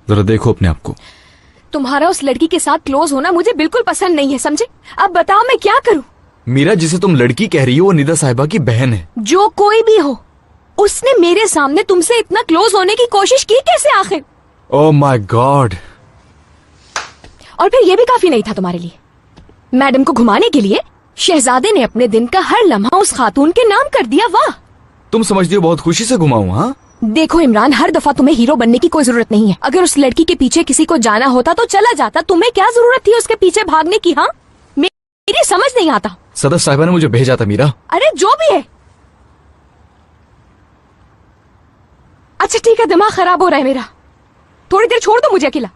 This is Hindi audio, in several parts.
जरा देखो अपने आप को। तुम्हारा उस लड़की के साथ क्लोज होना मुझे बिल्कुल पसंद नहीं है, समझे? अब बताओ मैं क्या करूं? मीरा, जिसे तुम लड़की कह रही हो वो निदा साहिबा की बहन है। जो कोई भी हो, उसने मेरे सामने तुमसे इतना क्लोज होने की कोशिश की कैसे आखिर? Oh my God. और फिर ये भी काफी नहीं था तुम्हारे लिए? मैडम को घुमाने के लिए शहजादे ने अपने दिन का हर लम्हा उस खातून के नाम कर दिया। वाह! तुम समझती हो बहुत खुशी से घुमाऊं? हाँ देखो इमरान, हर दफा तुम्हें हीरो बनने की कोई जरूरत नहीं है। अगर उस लड़की के पीछे किसी को जाना होता तो चला जाता। तुम्हें क्या जरूरत थी उसके पीछे भागने की? हाँ, मेरी समझ नहीं आता। सदर साहिबा ने मुझे भेजा था मीरा। अरे जो भी है। अच्छा ठीक है, दिमाग खराब हो रहा है मेरा, थोड़ी देर छोड़ दो मुझे अकेला।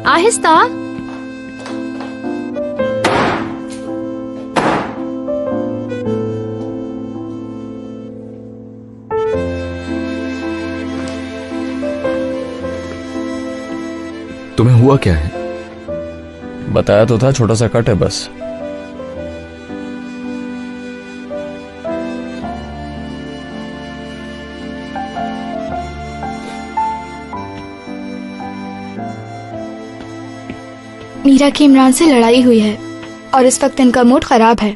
आहिस्ता। तुम्हें हुआ क्या है? बताया तो था, छोटा सा कट है बस। मीरा की इमरान से लड़ाई हुई है और इस वक्त इनका मूड खराब है।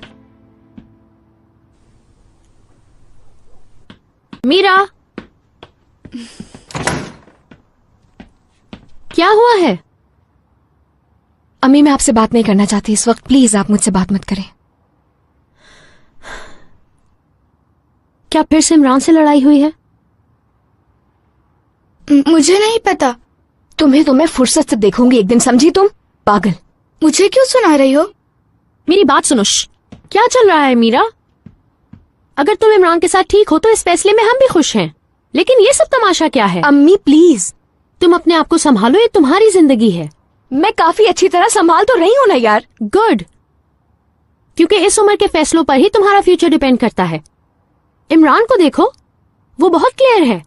मीरा, क्या हुआ है? अम्मी, मैं आपसे बात नहीं करना चाहती इस वक्त, प्लीज आप मुझसे बात मत करें। क्या फिर से इमरान से लड़ाई हुई है? मुझे नहीं पता। तुम्हें फुर्सत से देखूंगी एक दिन, समझी तुम? पागल। मुझे क्यों सुना रही हो? मेरी बात सुनो। क्या चल रहा है मीरा? अगर तुम इमरान के साथ ठीक हो तो इस फैसले में हम भी खुश हैं, लेकिन ये सब तमाशा क्या है? अम्मी प्लीज, तुम अपने आप को संभालो, ये तुम्हारी जिंदगी है। मैं काफी अच्छी तरह संभाल तो रही हूँ ना यार। गुड, क्योंकि इस उम्र के फैसलों पर ही तुम्हारा फ्यूचर डिपेंड करता है। इमरान को देखो, वो बहुत क्लियर है,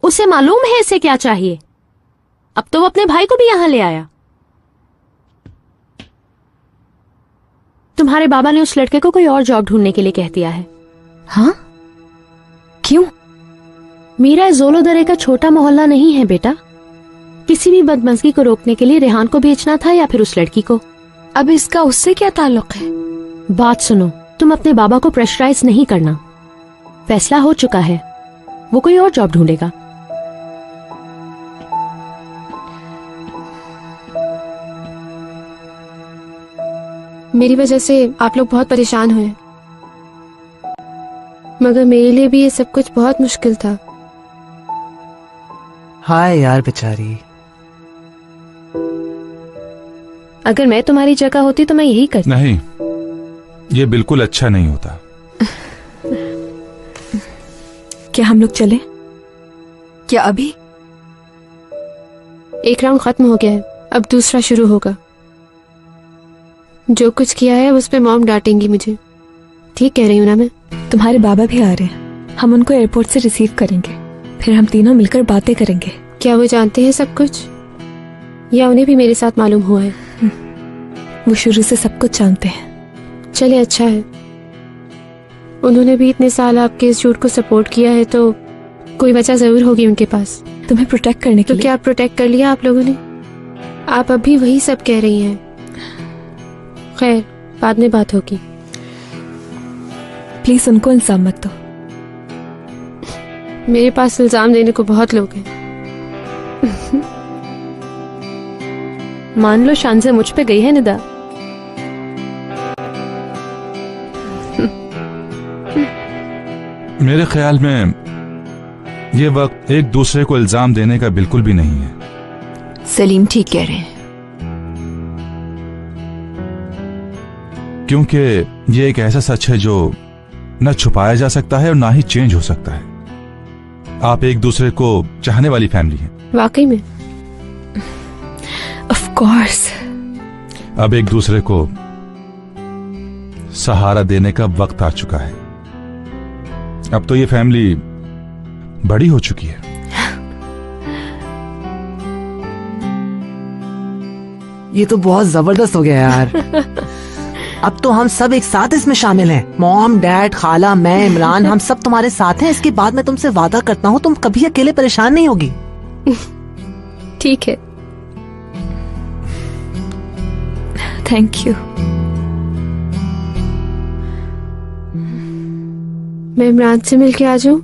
उसे मालूम है इसे क्या चाहिए। अब तो वो अपने भाई को भी यहाँ ले आया। तुम्हारे बाबा ने उस लड़के को कोई और जॉब ढूंढने के लिए कह दिया है। हाँ? क्यों? मीरा जोलो दरे का छोटा मोहल्ला नहीं है बेटा। किसी भी बदमज़गी को रोकने के लिए रेहान को भेजना था या फिर उस लड़की को। अब इसका उससे क्या ताल्लुक है? बात सुनो, तुम अपने बाबा को प्रेशराइज नहीं करना। फैसला हो चुका है, वो कोई और जॉब ढूंढेगा। मेरी वजह से आप लोग बहुत परेशान हुए, मगर मेरे लिए भी ये सब कुछ बहुत मुश्किल था। हाय यार बेचारी। अगर मैं तुम्हारी जगह होती तो मैं यही करती। नहीं, ये बिल्कुल अच्छा नहीं होता। क्या हम लोग चले? क्या अभी? एक राउंड खत्म हो गया है, अब दूसरा शुरू होगा। जो कुछ किया है उस पे मॉम डांटेंगी मुझे। ठीक कह रही हूँ ना मैं? तुम्हारे बाबा भी आ रहे हैं, हम उनको एयरपोर्ट से रिसीव करेंगे, फिर हम तीनों मिलकर बातें करेंगे। क्या वो जानते हैं सब कुछ, या उन्हें भी मेरे साथ मालूम हुआ है? वो शुरू से सब कुछ जानते हैं। चले, अच्छा है। उन्होंने भी इतने साल आपके इस झूठ को सपोर्ट किया है तो कोई वजह जरूर होगी उनके पास। तुम्हें प्रोटेक्ट करने के तो लिए। क्या प्रोटेक्ट कर लिया आप लोगों ने? आप अभी वही सब कह रही हैं। खैर, बाद में बात होगी। प्लीज उनको इल्जाम मत दो। मेरे पास इल्जाम देने को बहुत लोग हैं। मान लो शान से मुझ पे गई है निदा। मेरे ख्याल में ये वक्त एक दूसरे को इल्जाम देने का बिल्कुल भी नहीं है। सलीम ठीक कह रहे हैं, क्योंकि ये एक ऐसा सच है जो न छुपाया जा सकता है और ना ही चेंज हो सकता है। आप एक दूसरे को चाहने वाली फैमिली हैं। वाकई में? Of course. अब एक दूसरे को सहारा देने का वक्त आ चुका है। अब तो ये फैमिली बड़ी हो चुकी है। ये तो बहुत जबरदस्त हो गया यार। अब तो हम सब एक साथ इसमें शामिल हैं। मॉम, डैड, खाला, मैं, इमरान, हम सब तुम्हारे साथ हैं। इसके बाद मैं तुमसे वादा करता हूँ तुम कभी अकेले परेशान नहीं होगी। ठीक है। Thank you. मैं इमरान से मिलके आ जाऊं?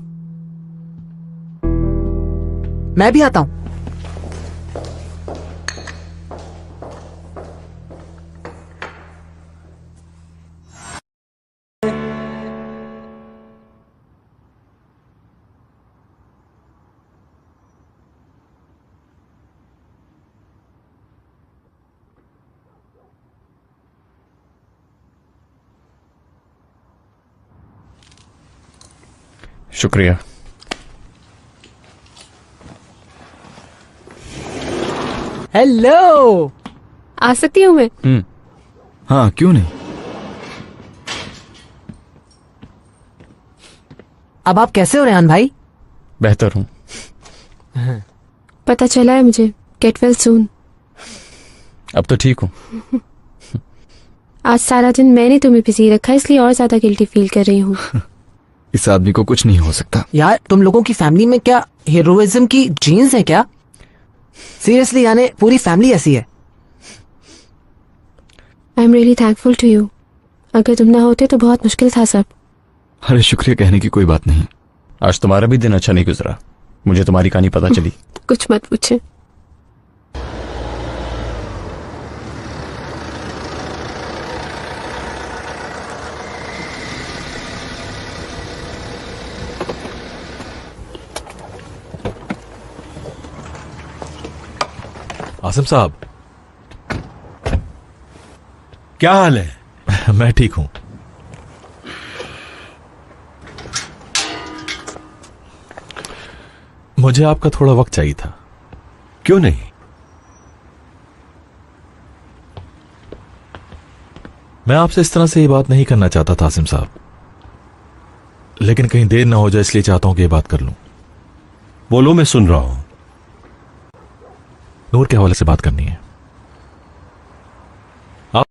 मैं भी आता हूँ। शुक्रिया। हेलो, आ सकती हूँ मैं? हाँ, क्यों नहीं। अब आप कैसे हो रेहान भाई? बेहतर हूँ। पता चला है मुझे। Get well soon. अब तो ठीक हूँ। आज सारा दिन मैंने तुम्हें बिजी रखा, इसलिए और ज्यादा गिल्टी फील कर रही हूँ। इस आदमी को कुछ नहीं हो सकता। यार तुम लोगों की फैमिली में क्या हीरोइज्म की जीन्स है क्या? सीरियसली, यानी पूरी फैमिली ऐसी है। I am really thankful to you. अगर तुम ना होते तो बहुत मुश्किल था सब। अरे शुक्रिया कहने की कोई बात नहीं। आज तुम्हारा भी दिन अच्छा नहीं गुजरा। मुझे तुम्हारी कहानी पता चली। कुछ मत पूछे। आसिम साहब, क्या हाल है? मैं ठीक हूं। मुझे आपका थोड़ा वक्त चाहिए था। क्यों नहीं? मैं आपसे इस तरह से ये बात नहीं करना चाहता था आसिम साहब, लेकिन कहीं देर ना हो जाए इसलिए चाहता हूं कि ये बात कर लूं। बोलो, मैं सुन रहा हूं। नूर के हवाले से बात करनी है। आप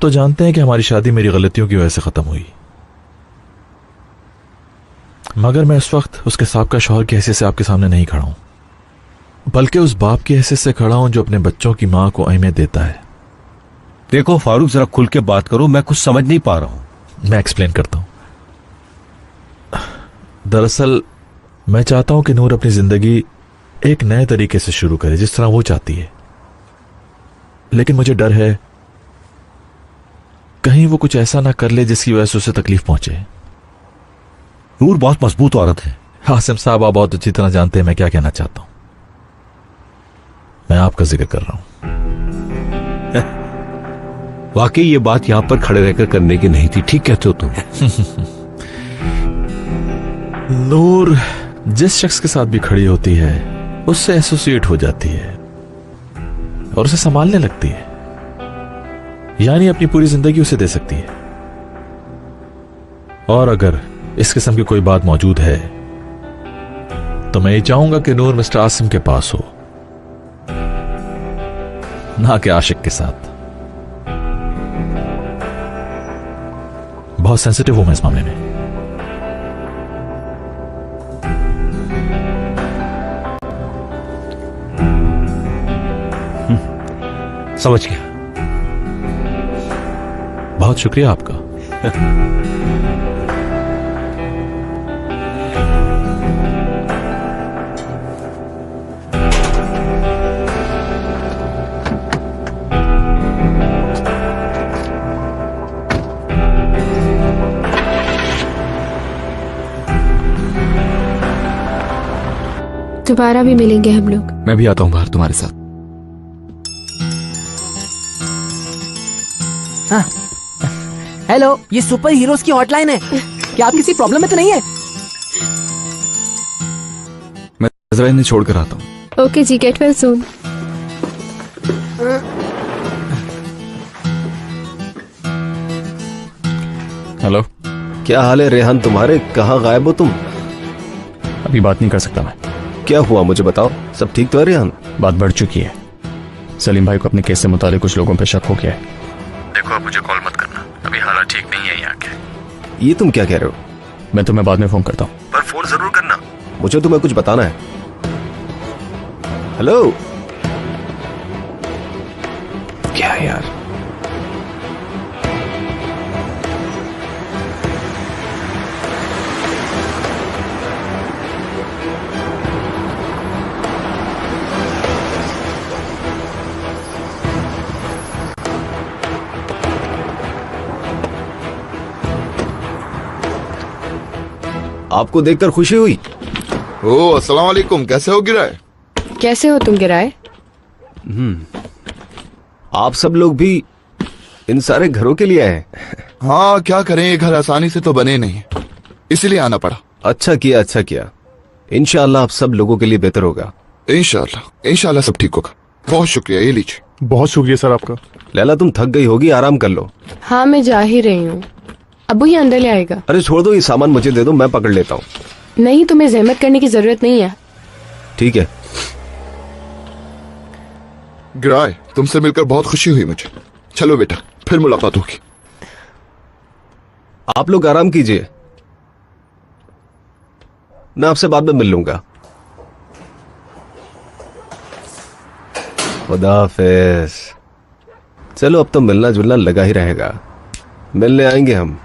तो जानते हैं कि हमारी शादी मेरी गलतियों की वजह से खत्म हुई, मगर मैं उस वक्त उसके साबका शौहर की हैसियत से आपके सामने नहीं खड़ा हूं, बल्कि उस बाप की हैसियत से खड़ा हूं जो अपने बच्चों की मां को अहमियत देता है। देखो फारूक, जरा खुल के बात करो, मैं कुछ समझ नहीं पा रहा हूं। मैं एक्सप्लेन करता हूं। दरअसल मैं चाहता हूं कि नूर अपनी जिंदगी एक नए तरीके से शुरू करे, जिस तरह वो चाहती है, लेकिन मुझे डर है कहीं वो कुछ ऐसा ना कर ले जिसकी वजह से उसे तकलीफ पहुंचे। नूर बहुत मजबूत औरत है। आसिम साहब, आप बहुत अच्छी तरह जानते हैं मैं क्या कहना चाहता हूं। मैं आपका जिक्र कर रहा हूं। वाकई ये बात यहां पर खड़े रहकर करने की नहीं थी। ठीक कहते हो तुम। नूर जिस शख्स के साथ भी खड़ी होती है उससे एसोसिएट हो जाती है और उसे संभालने लगती है, यानी अपनी पूरी जिंदगी उसे दे सकती है। और अगर इस किस्म की कोई बात मौजूद है तो मैं ये चाहूंगा कि नूर मिस्टर आसिम के पास हो, ना कि आशिक के साथ। बहुत सेंसिटिव हूं मैं इस मामले में। समझ गया। बहुत शुक्रिया आपका। दोबारा भी मिलेंगे हम लोग। मैं भी आता हूँ बाहर तुम्हारे साथ। हाँ। हेलो, ये सुपर हीरोज की हॉटलाइन है। क्या आप किसी प्रॉब्लम में तो नहीं है? मैं जरा इन्हें छोड़कर आता हूँ। ओके जी, गेट वेल सून। हेलो। क्या हाल है रेहान तुम्हारे? कहाँ गायब हो तुम? अभी बात नहीं कर सकता मैं। क्या हुआ मुझे बताओ। सब ठीक तो है रेहान? बात बढ़ चुकी है। सलीम भाई को अपने केस से मुतालिक कुछ लोगों पे शक हो गया है। देखो आप मुझे कॉल मत करना, अभी हालात ठीक नहीं है यहाँ के। ये तुम क्या कह रहे हो? मैं तुम्हें बाद में फोन करता हूँ, पर फोन जरूर करना, मुझे तुम्हें कुछ बताना है। हेलो। क्या यार, आपको देखकर खुशी हुई। ओ अस्सलाम वालेकुम, कैसे हो गिराए? कैसे हो तुम गिराए? आप सब लोग भी इन सारे घरों के लिए आए? हाँ क्या करें, ये घर आसानी से तो बने नहीं, इसलिए आना पड़ा। अच्छा किया, अच्छा किया। इंशाअल्लाह आप सब लोगों के लिए बेहतर होगा। इंशाअल्लाह इंशाअल्लाह सब ठीक होगा। बहुत शुक्रिया, ये लीजिए। बहुत शुक्रिया सर आपका। लैला तुम थक गई होगी, आराम कर लो। हाँ मैं जा ही रही हूँ, अबू ही अंदर ले आएगा। अरे छोड़ दो, ये सामान मुझे दे दो, मैं पकड़ लेता हूँ। नहीं, तुम्हें जहमत करने की जरूरत नहीं है। ठीक है। गिराए, तुमसे मिलकर बहुत खुशी हुई मुझे। चलो बेटा, फिर मुलाकात होगी। आप लोग आराम कीजिए, मैं आपसे बाद में मिल लूंगा। खुदा हाफिज। चलो अब तो मिलना जुलना लगा ही रहेगा, मिलने आएंगे हम।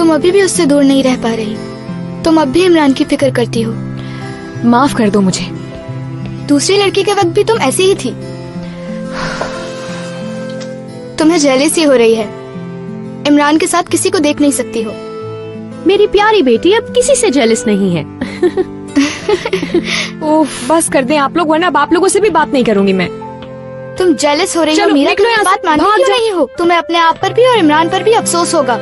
अभी भी उससे दूर नहीं रह पा रही। तुम अब भी इमरान की फिक्र करती हो। माफ कर दो मुझे। दूसरी लड़की के वक्त भी तुम ऐसी ही थी। तुम्हें जेलसी हो रही है, इमरान के साथ किसी को देख नहीं सकती हो। मेरी प्यारी बेटी अब किसी से जेलस नहीं है। ओह बस कर दें आप लोग, वरना अब आप लोगों से भी बात नहीं करूंगी मैं। तुम जेलस हो रही हो मीरा, तुम बात मानती क्यों नहीं हो? तुम्हें अपने आप पर भी और इमरान पर भी अफसोस होगा।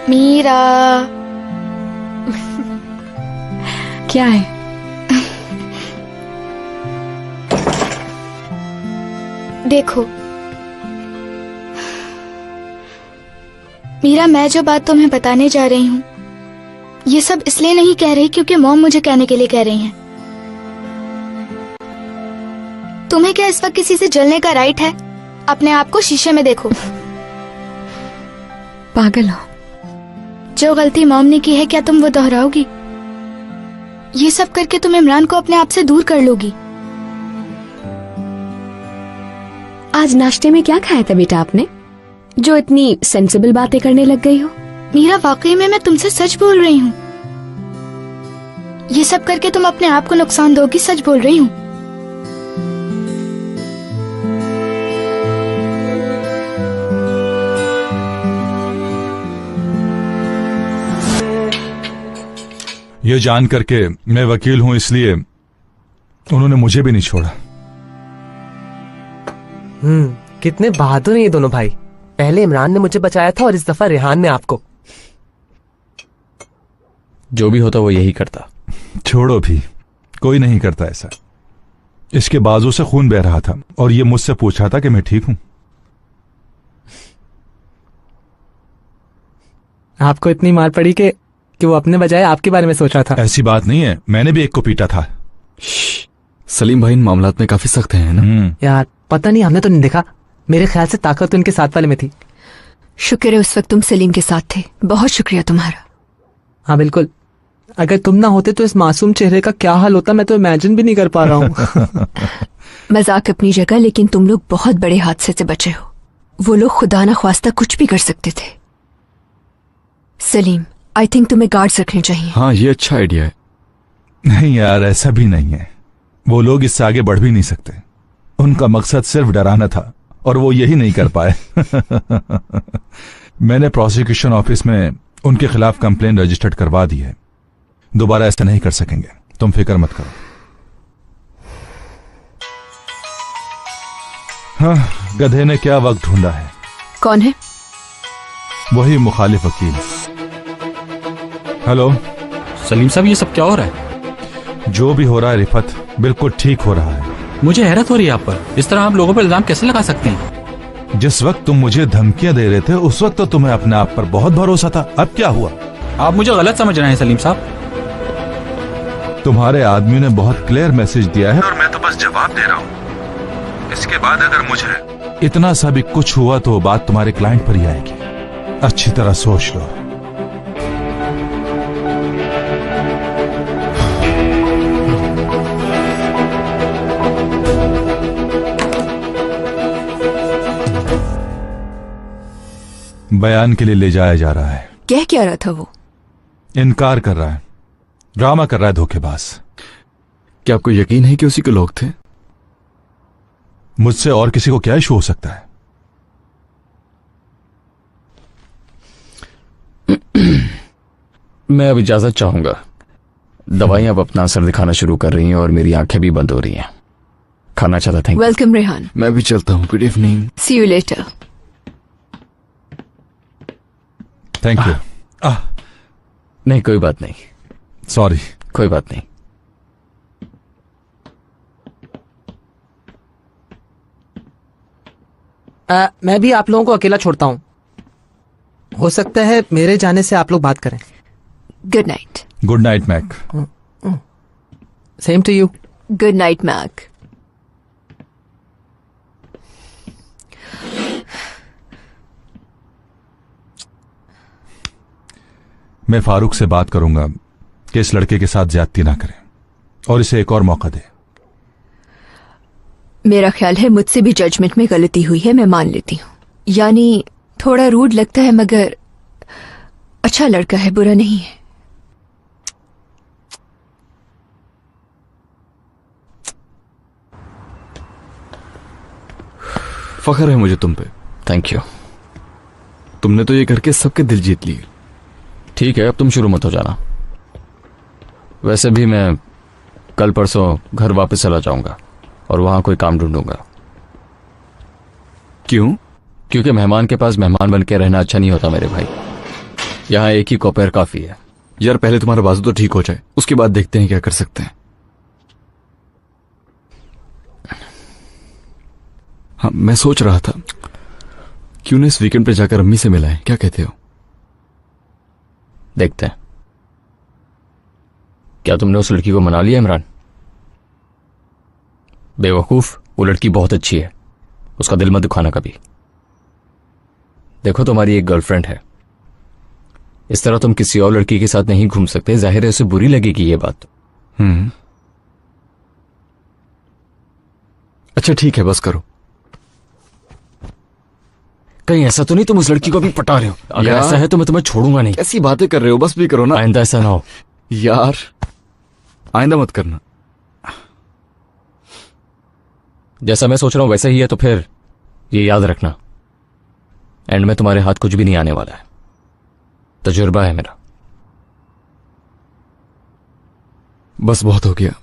मीरा क्या है? देखो मीरा, मैं जो बात तुम्हें बताने जा रही हूँ ये सब इसलिए नहीं कह रही क्योंकि मॉम मुझे कहने के लिए कह रही हैं। तुम्हें क्या इस वक्त किसी से जलने का राइट है? अपने आप को शीशे में देखो। पागल हो। जो गलती मॉम ने की है क्या तुम वो दोहराओगी? ये सब करके तुम इमरान को अपने आप से दूर कर लोगी। आज नाश्ते में क्या खाया था बेटा आपने, जो इतनी सेंसिबल बातें करने लग गई हो? मीरा वाकई में मैं तुमसे सच बोल रही हूँ। ये सब करके तुम अपने आप को नुकसान दोगी, सच बोल रही हूँ। ये जान करके मैं वकील हूं इसलिए उन्होंने मुझे भी नहीं छोड़ा। कितने बहादुर हैं ये दोनों भाई। पहले इमरान ने मुझे बचाया था और इस दफा रेहान ने आपको। जो भी होता वो यही करता। छोड़ो भी, कोई नहीं करता ऐसा। इसके बाजू से खून बह रहा था और ये मुझसे पूछ रहा था कि मैं ठीक हूं। आपको इतनी मार पड़ी कि वो अपने बजाय आपके बारे में सोच रहा था। ऐसी बात नहीं है, मैंने भी एक को पीटा था। सलीम भाई इन मामलात में काफी सख्त हैं ना। यार पता नहीं, हमने तो नहीं देखा। मेरे ख्याल से ताकत तो इनके साथ वाले में थी। शुक्र है उस वक्त तुम सलीम के साथ थे, बहुत शुक्रिया तुम्हारा। हाँ बिल्कुल, अगर तुम ना होते तो इस मासूम चेहरे का क्या हाल होता मैं तो इमेजिन भी नहीं कर पा रहा हूँ। मजाक अपनी जगह, लेकिन तुम लोग बहुत बड़े हादसे से बचे हो। वो लोग खुदा ना ख्वास्ता कुछ भी कर सकते थे। सलीम, आई थिंक तुम्हें गार्ड्स रखने चाहिए। हाँ, ये अच्छा आइडिया है। नहीं यार, ऐसा भी नहीं है। वो लोग इससे आगे बढ़ भी नहीं सकते। उनका मकसद सिर्फ डराना था और वो यही नहीं कर पाए। मैंने प्रोसिक्यूशन ऑफिस में उनके खिलाफ कंप्लेन रजिस्टर्ड करवा दी है। दोबारा ऐसा नहीं कर सकेंगे, तुम फिक्र मत करो। हाँ, गधे ने क्या वक्त ढूंढा है। कौन है? वही मुखालिफ वकील। हेलो सलीम साहब, ये सब क्या हो रहा है? जो भी हो रहा है रिफत, बिल्कुल ठीक हो रहा है। मुझे हैरत हो रही है आप पर। इस तरह आप लोगों पर इल्जाम कैसे लगा सकते हैं? जिस वक्त तुम मुझे धमकियां दे रहे थे उस वक्त तो तुम्हें अपने आप पर बहुत भरोसा था। अब क्या हुआ? आप मुझे गलत समझ रहे हैं सलीम साहब। तुम्हारे आदमी ने बहुत क्लियर मैसेज दिया है और मैं तो बस जवाब दे रहा हूँ। इसके बाद अगर मुझे इतना सा भी कुछ हुआ तो बात तुम्हारे क्लाइंट पर ही आएगी। अच्छी तरह सोच लो। बयान के लिए ले जाया जा रहा है। कह क्या रहा था वो? इनकार कर रहा है, ड्रामा कर रहा है, धोखेबाज। क्या आपको यकीन है कि उसी के लोग थे? मुझसे और किसी को क्या इशू हो सकता है? मैं अब इजाजत चाहूंगा। दवाइयां अब अपना असर दिखाना शुरू कर रही हैं और मेरी आंखें भी बंद हो रही हैं। खाना चाहता था। वेलकम रेहान। मैं भी चलता हूँ। Good evening. See you later. Thank you. नहीं, कोई बात नहीं। सॉरी। कोई बात नहीं। मैं भी आप लोगों को अकेला छोड़ता हूँ। हो सकता है मेरे जाने से आप लोग बात करें। Good night. Good night Mac. Same to you. Good night Mac. मैं फारूक से बात करूंगा कि इस लड़के के साथ ज्यादती ना करें और इसे एक और मौका दे। मेरा ख्याल है मुझसे भी जजमेंट में गलती हुई है, मैं मान लेती हूँ। यानी थोड़ा रूड लगता है मगर अच्छा लड़का है, बुरा नहीं है। फख्र है मुझे तुम पे। Thank you. तुमने तो ये करके सबके दिल जीत लिए। ठीक है, अब तुम शुरू मत हो जाना। वैसे भी मैं कल परसों घर वापस चला जाऊंगा और वहां कोई काम ढूंढूंगा। क्यों? क्योंकि मेहमान के पास मेहमान बन के रहना अच्छा नहीं होता मेरे भाई। यहाँ एक ही कॉपेर काफी है। यार पहले तुम्हारा बाजू तो ठीक हो जाए, उसके बाद देखते हैं क्या कर सकते हैं। हाँ, मैं सोच रहा था क्यों ना इस वीकेंड पे जाकर अम्मी से मिलाएं, क्या कहते हो? देखते हैं। क्या तुमने उस लड़की को मना लिया इमरान? बेवकूफ, वो लड़की बहुत अच्छी है, उसका दिल मत दुखाना कभी। देखो तुम्हारी एक गर्लफ्रेंड है, इस तरह तुम किसी और लड़की के साथ नहीं घूम सकते। जाहिर है उसे बुरी लगेगी ये बात। अच्छा ठीक है, बस करो। कहीं ऐसा तो नहीं तुम उस लड़की को भी पटा रहे हो? अगर ऐसा है तो मैं तुम्हें छोड़ूंगा नहीं। ऐसी बातें कर रहे हो, बस भी करो ना। आइंदा ऐसा ना हो। यार आइंदा मत करना। जैसा मैं सोच रहा हूं वैसा ही है तो फिर ये याद रखना, एंड में तुम्हारे हाथ कुछ भी नहीं आने वाला है। तजुर्बा है मेरा। बस बहुत हो गया।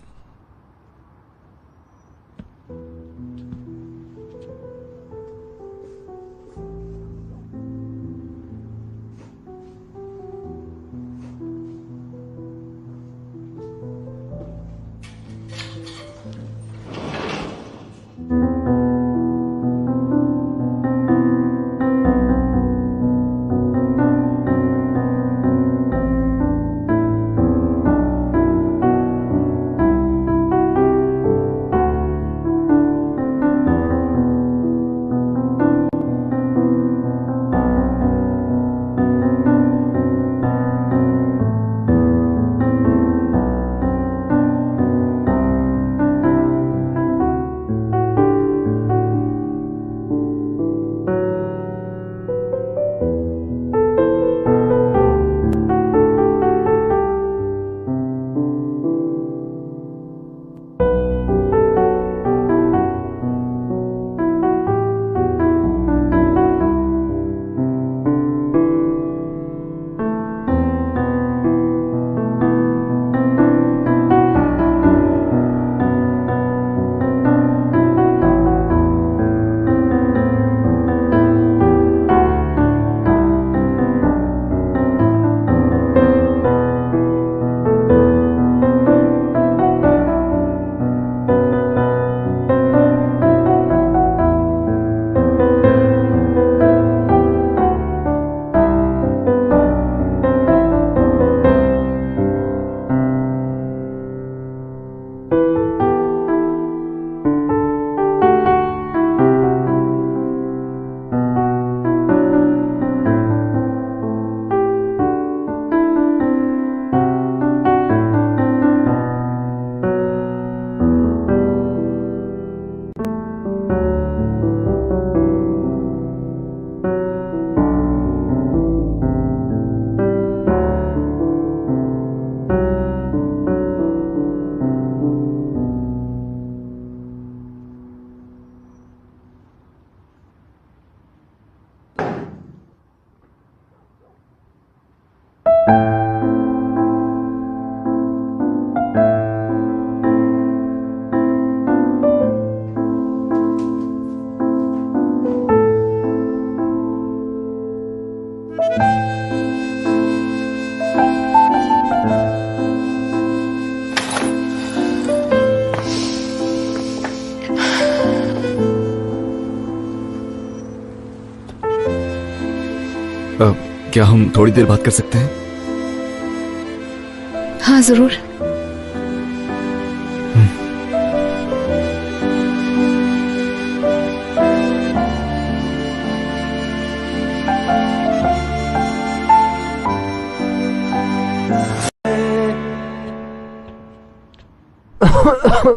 क्या हम थोड़ी देर बात कर सकते हैं? हाँ जरूर।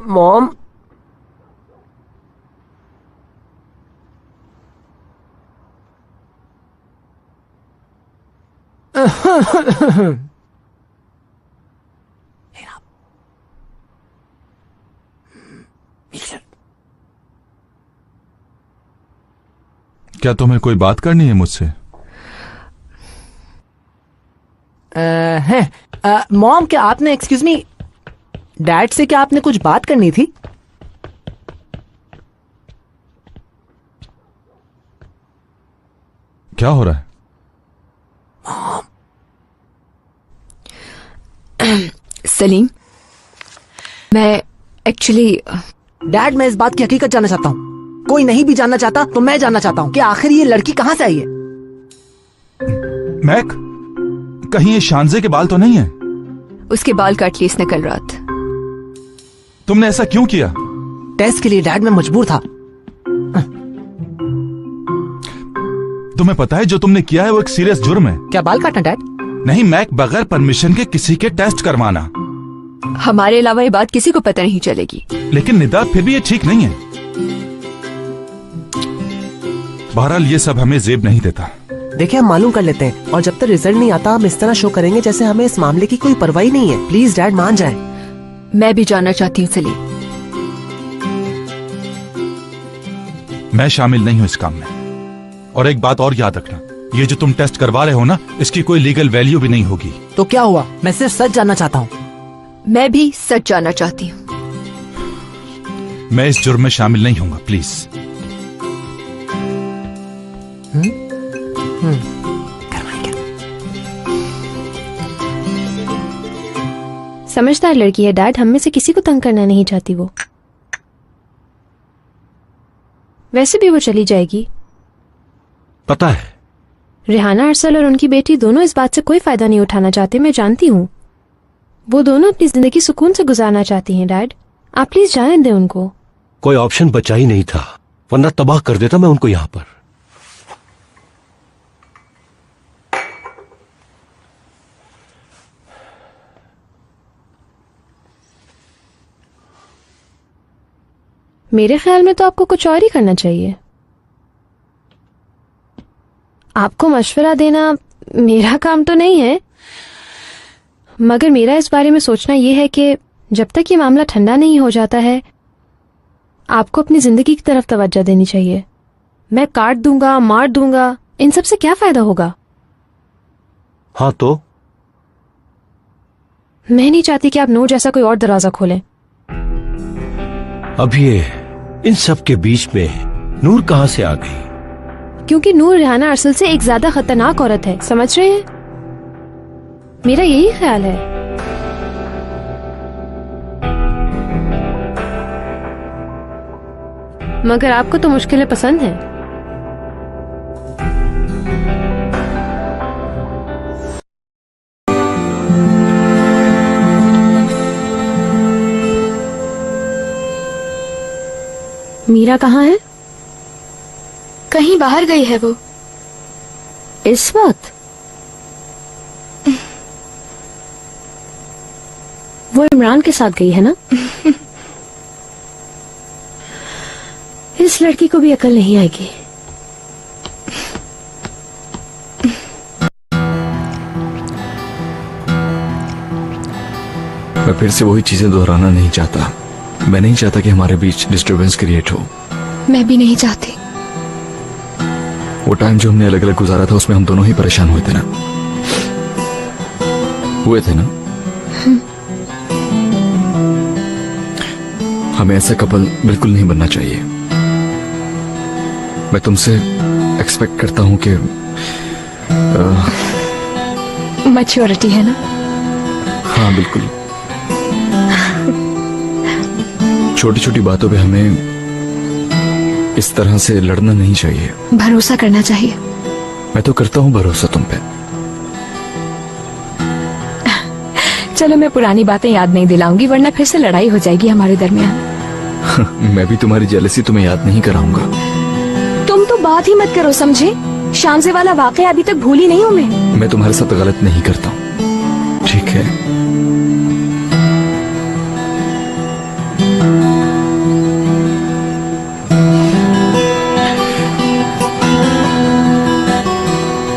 मॉम, क्या तुम्हें कोई बात करनी है मुझसे? है मॉम, क्या आपने, एक्सक्यूज मी, डैड से क्या आपने कुछ बात करनी थी? क्या हो रहा है? सलीम, मैं एक्चुअली डैड, मैं इस बात की हकीकत जानना चाहता हूँ। कोई नहीं भी जानना चाहता तो मैं जानना चाहता हूँ कि आखिर ये लड़की कहाँ से आई है। मैक, कहीं ये शानजे के बाल तो नहीं है? उसके बाल काट लिए इसने कल रात। तुमने ऐसा क्यों किया? टेस्ट के लिए डैड, मैं मजबूर था। तुम्हें पता है जो तुमने किया है वो एक सीरियस जुर्म है। क्या बाल काटना डैड? नहीं मैक, बगैर परमिशन के किसी के टेस्ट करवाना। हमारे अलावा ये बात किसी को पता नहीं चलेगी। लेकिन निदा, फिर भी ये ठीक नहीं है। बहरहाल ये सब हमें जेब नहीं देता। देखिए, हम मालूम कर लेते हैं और जब तक रिजल्ट नहीं आता हम इस तरह शो करेंगे जैसे हमें इस मामले की कोई परवाही नहीं है। प्लीज डैड, मान जाए। मैं भी जानना चाहती हूँ सलीम। मैं शामिल नहीं हूँ इस काम में। और एक बात और याद रखना, ये जो तुम टेस्ट करवा रहे हो ना, इसकी कोई लीगल वैल्यू भी नहीं होगी। तो क्या हुआ? मैं सिर्फ सच जानना चाहता हूँ। मैं भी सच जानना चाहती हूँ। मैं इस जुर्म में शामिल नहीं हूँगा, प्लीज। समझदार लड़की है डैड, हम में से किसी को तंग करना नहीं चाहती वो। वैसे भी वो चली जाएगी। पता है। रिहाना अरसल और उनकी बेटी दोनों इस बात से कोई फायदा नहीं उठाना चाहते, मैं जानती हूँ। वो दोनों अपनी जिंदगी सुकून से गुजारना चाहती हैं डैड, आप प्लीज जाने दें उनको। कोई ऑप्शन बचा ही नहीं था, वरना तबाह कर देता मैं उनको यहां पर। मेरे ख्याल में तो आपको कुछ और ही करना चाहिए। आपको मशवरा देना मेरा काम तो नहीं है, मगर मेरा इस बारे में सोचना यह है कि जब तक ये मामला ठंडा नहीं हो जाता है, आपको अपनी जिंदगी की तरफ तवज्जो देनी चाहिए। मैं काट दूंगा, मार दूंगा, इन सब से क्या फायदा होगा? हाँ तो? मैं नहीं चाहती कि आप नूर जैसा कोई और दरवाजा खोलें। अब ये इन सब के बीच में नूर कहां से आ गई? क्योंकि नूर रिहाना अरसल से एक ज्यादा खतरनाक औरत है, समझ रहे हैं? मेरा यही ख्याल है। मगर आपको तो मुश्किलें पसंद हैं। मीरा कहाँ है? कहीं बाहर गई है वो। इस वक्त? वो इमरान के साथ गई है ना? इस लड़की को भी अकल नहीं आएगी। मैं फिर से वही चीजें दोहराना नहीं चाहता। मैं नहीं चाहता कि हमारे बीच डिस्टरबेंस क्रिएट हो। मैं भी नहीं चाहती। वो टाइम जो हमने अलग अलग गुजारा था उसमें हम दोनों ही परेशान हुए थे ना? हुए थे ना? हमें ऐसा कपल बिल्कुल नहीं बनना चाहिए। मैं तुमसे एक्सपेक्ट करता हूं कि मैच्योरिटी है ना? हाँ बिल्कुल। छोटी छोटी बातों पे हमें इस तरह से लड़ना नहीं चाहिए। भरोसा करना चाहिए। मैं तो करता हूँ भरोसा तुम पे। चलो मैं पुरानी बातें याद नहीं दिलाऊंगी, वरना फिर से लड़ाई हो जाएगी हमारे दरमियान। मैं भी तुम्हारी जेलसी तुम्हें याद नहीं कराऊंगा। तुम तो बात ही मत करो, समझे? शाम से वाला वाकया अभी तक भूली नहीं हूँ मैं तुम्हारे साथ गलत नहीं करता हूँ, ठीक है?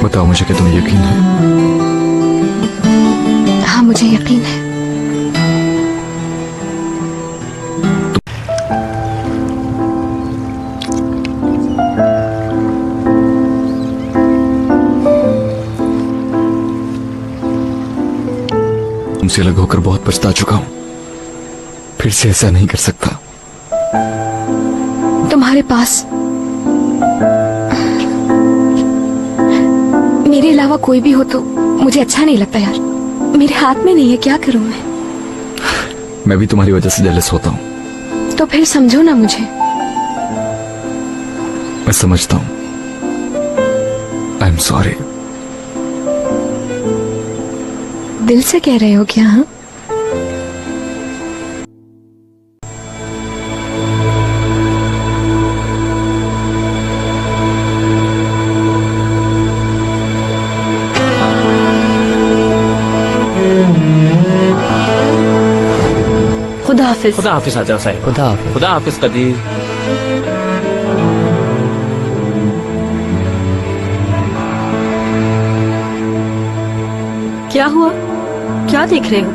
बताओ मुझे, क्या तुम्हें यकीन है? हाँ, मुझे यकीन है। तुमसे अलग होकर बहुत पछता चुका हूं, फिर से ऐसा नहीं कर सकता। तुम्हारे पास मेरे अलावा कोई भी हो तो मुझे अच्छा नहीं लगता यार। मेरे हाथ में नहीं है, क्या करूं मैं भी तुम्हारी वजह से जेलस होता हूं। तो फिर समझो ना मुझे। मैं समझता हूं। I am sorry. दिल से कह रहे हो क्या? हाँ, खुदा हाफिज। खुदा हाफिज आजा साहिब। खुदा हाफिज कदीर। क्या हुआ? क्या देख रहे हो?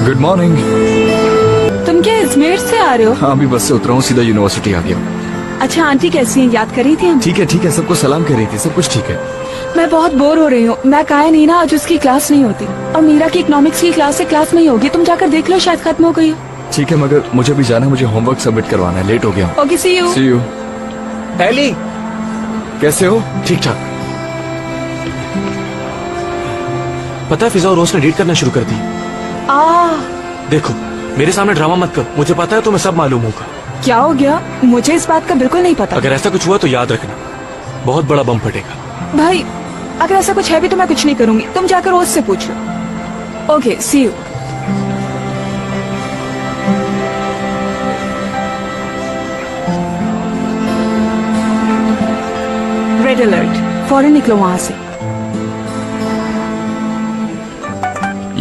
Good morning. तुम क्या अजमेर से आ रहे हो? हाँ, अभी बस से उतरा हूँ, सीधा यूनिवर्सिटी आ गया। अच्छा, आंटी कैसी हैं? याद करी थी हम? ठीक है, सबको सलाम कर रही थी, सब कुछ ठीक है। मैं बहुत बोर हो रही हूँ। मैं कहा नहीं ना, आज उसकी क्लास नहीं होती और मीरा की इकोनॉमिक्स की क्लास में ही होगी। तुम जाकर देख लो, शायद खत्म हो गई हो। ठीक है, मगर मुझे भी जाना है, मुझे होमवर्क सबमिट करवाना है, लेट हो गया। Okay, see you. See you. Ellie, कैसे हो? ठीक ठाक। पता है फिजा और रोज ने डेट करना शुरू कर दी। देखो, मेरे सामने ड्रामा मत कर, मुझे पता है तुम्हें सब मालूम होगा। क्या हो गया? मुझे इस बात का बिल्कुल नहीं पता। अगर ऐसा कुछ हुआ तो याद रखना, बहुत बड़ा बम फटेगा। भाई, अगर ऐसा कुछ है भी तो मैं कुछ नहीं करूंगी, तुम जाकर रोज से पूछ लो। Okay, see you. Red alert, फौरन निकलो वहां से।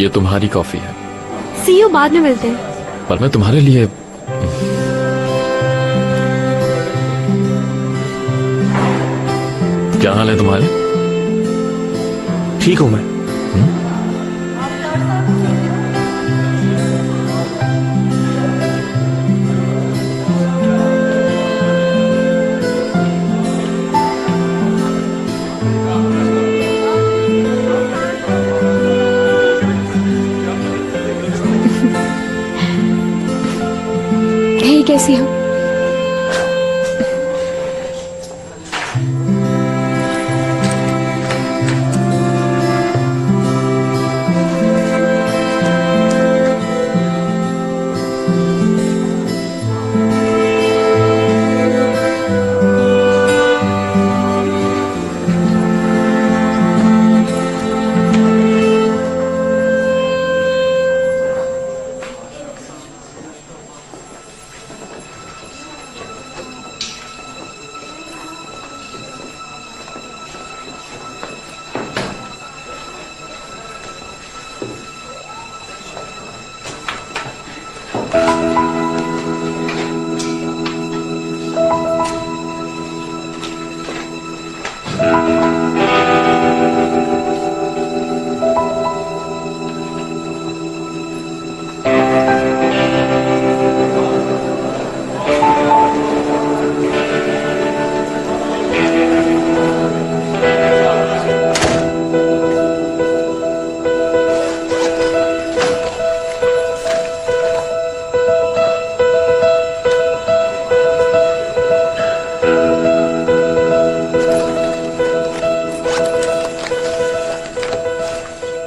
ये तुम्हारी कॉफी है। सी यू, बाद में मिलते हैं। पर मैं तुम्हारे लिए क्या हाल है तुम्हारे? ठीक हूं मैं। हे, कैसी हो?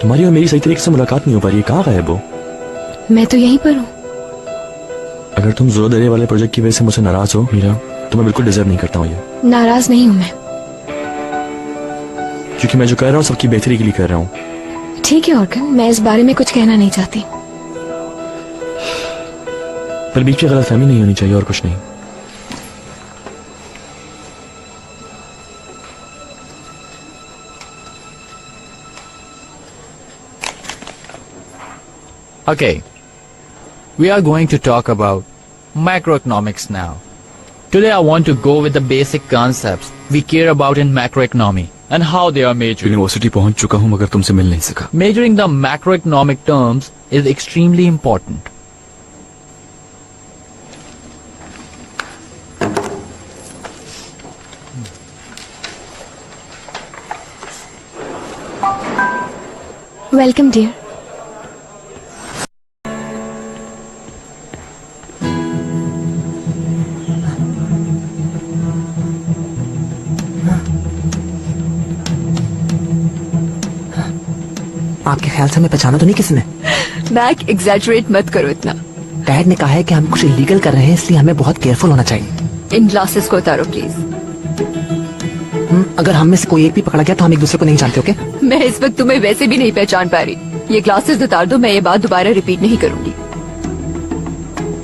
तुम्हारी और मेरी सही तरीके से मुलाकात नहीं हो पा रही है, कहाँ गायब हो? मैं तो यहीं पर हूँ। अगर तुम जोर दरिया वाले प्रोजेक्ट की वजह से मुझसे नाराज हो मीरा, तो मैं बिल्कुल डिजर्व नहीं करता हूँ ये। नाराज नहीं हूँ मैं। क्योंकि मैं जो कर रहा हूँ सबकी बेहतरी के लिए कर रहा हूँ। ठीक है ऑर्गन, मैं इस बारे में कुछ कहना नहीं चाहती। पर बीच में गलतफहमी नहीं होनी चाहिए और कुछ नहीं। Okay, we are going to talk about macroeconomics now. Today I want to go with the basic concepts we care about in macroeconomy and how they are measured. University पहुंच चुका हूं मगर तुमसे मिल नहीं सका। Measuring the macroeconomic terms is extremely important. Welcome dear. आपके ख्याल से हमें पहचाना तो नहीं किसी ने? मैक, एग्जैजरेट मत करो इतना। डैड ने कहा है कि हम कुछ इलीगल कर रहे हैं, इसलिए हमें बहुत केयरफुल होना चाहिए। इन ग्लासेस को उतारो प्लीज। अगर हम में से कोई एक भी पकड़ा गया तो हम एक दूसरे को नहीं जानते। ओके? मैं इस वक्त तुम्हें वैसे भी नहीं पहचान पा रही। ये ग्लासेस उतार दो, मैं ये बात दोबारा रिपीट नहीं करूंगी।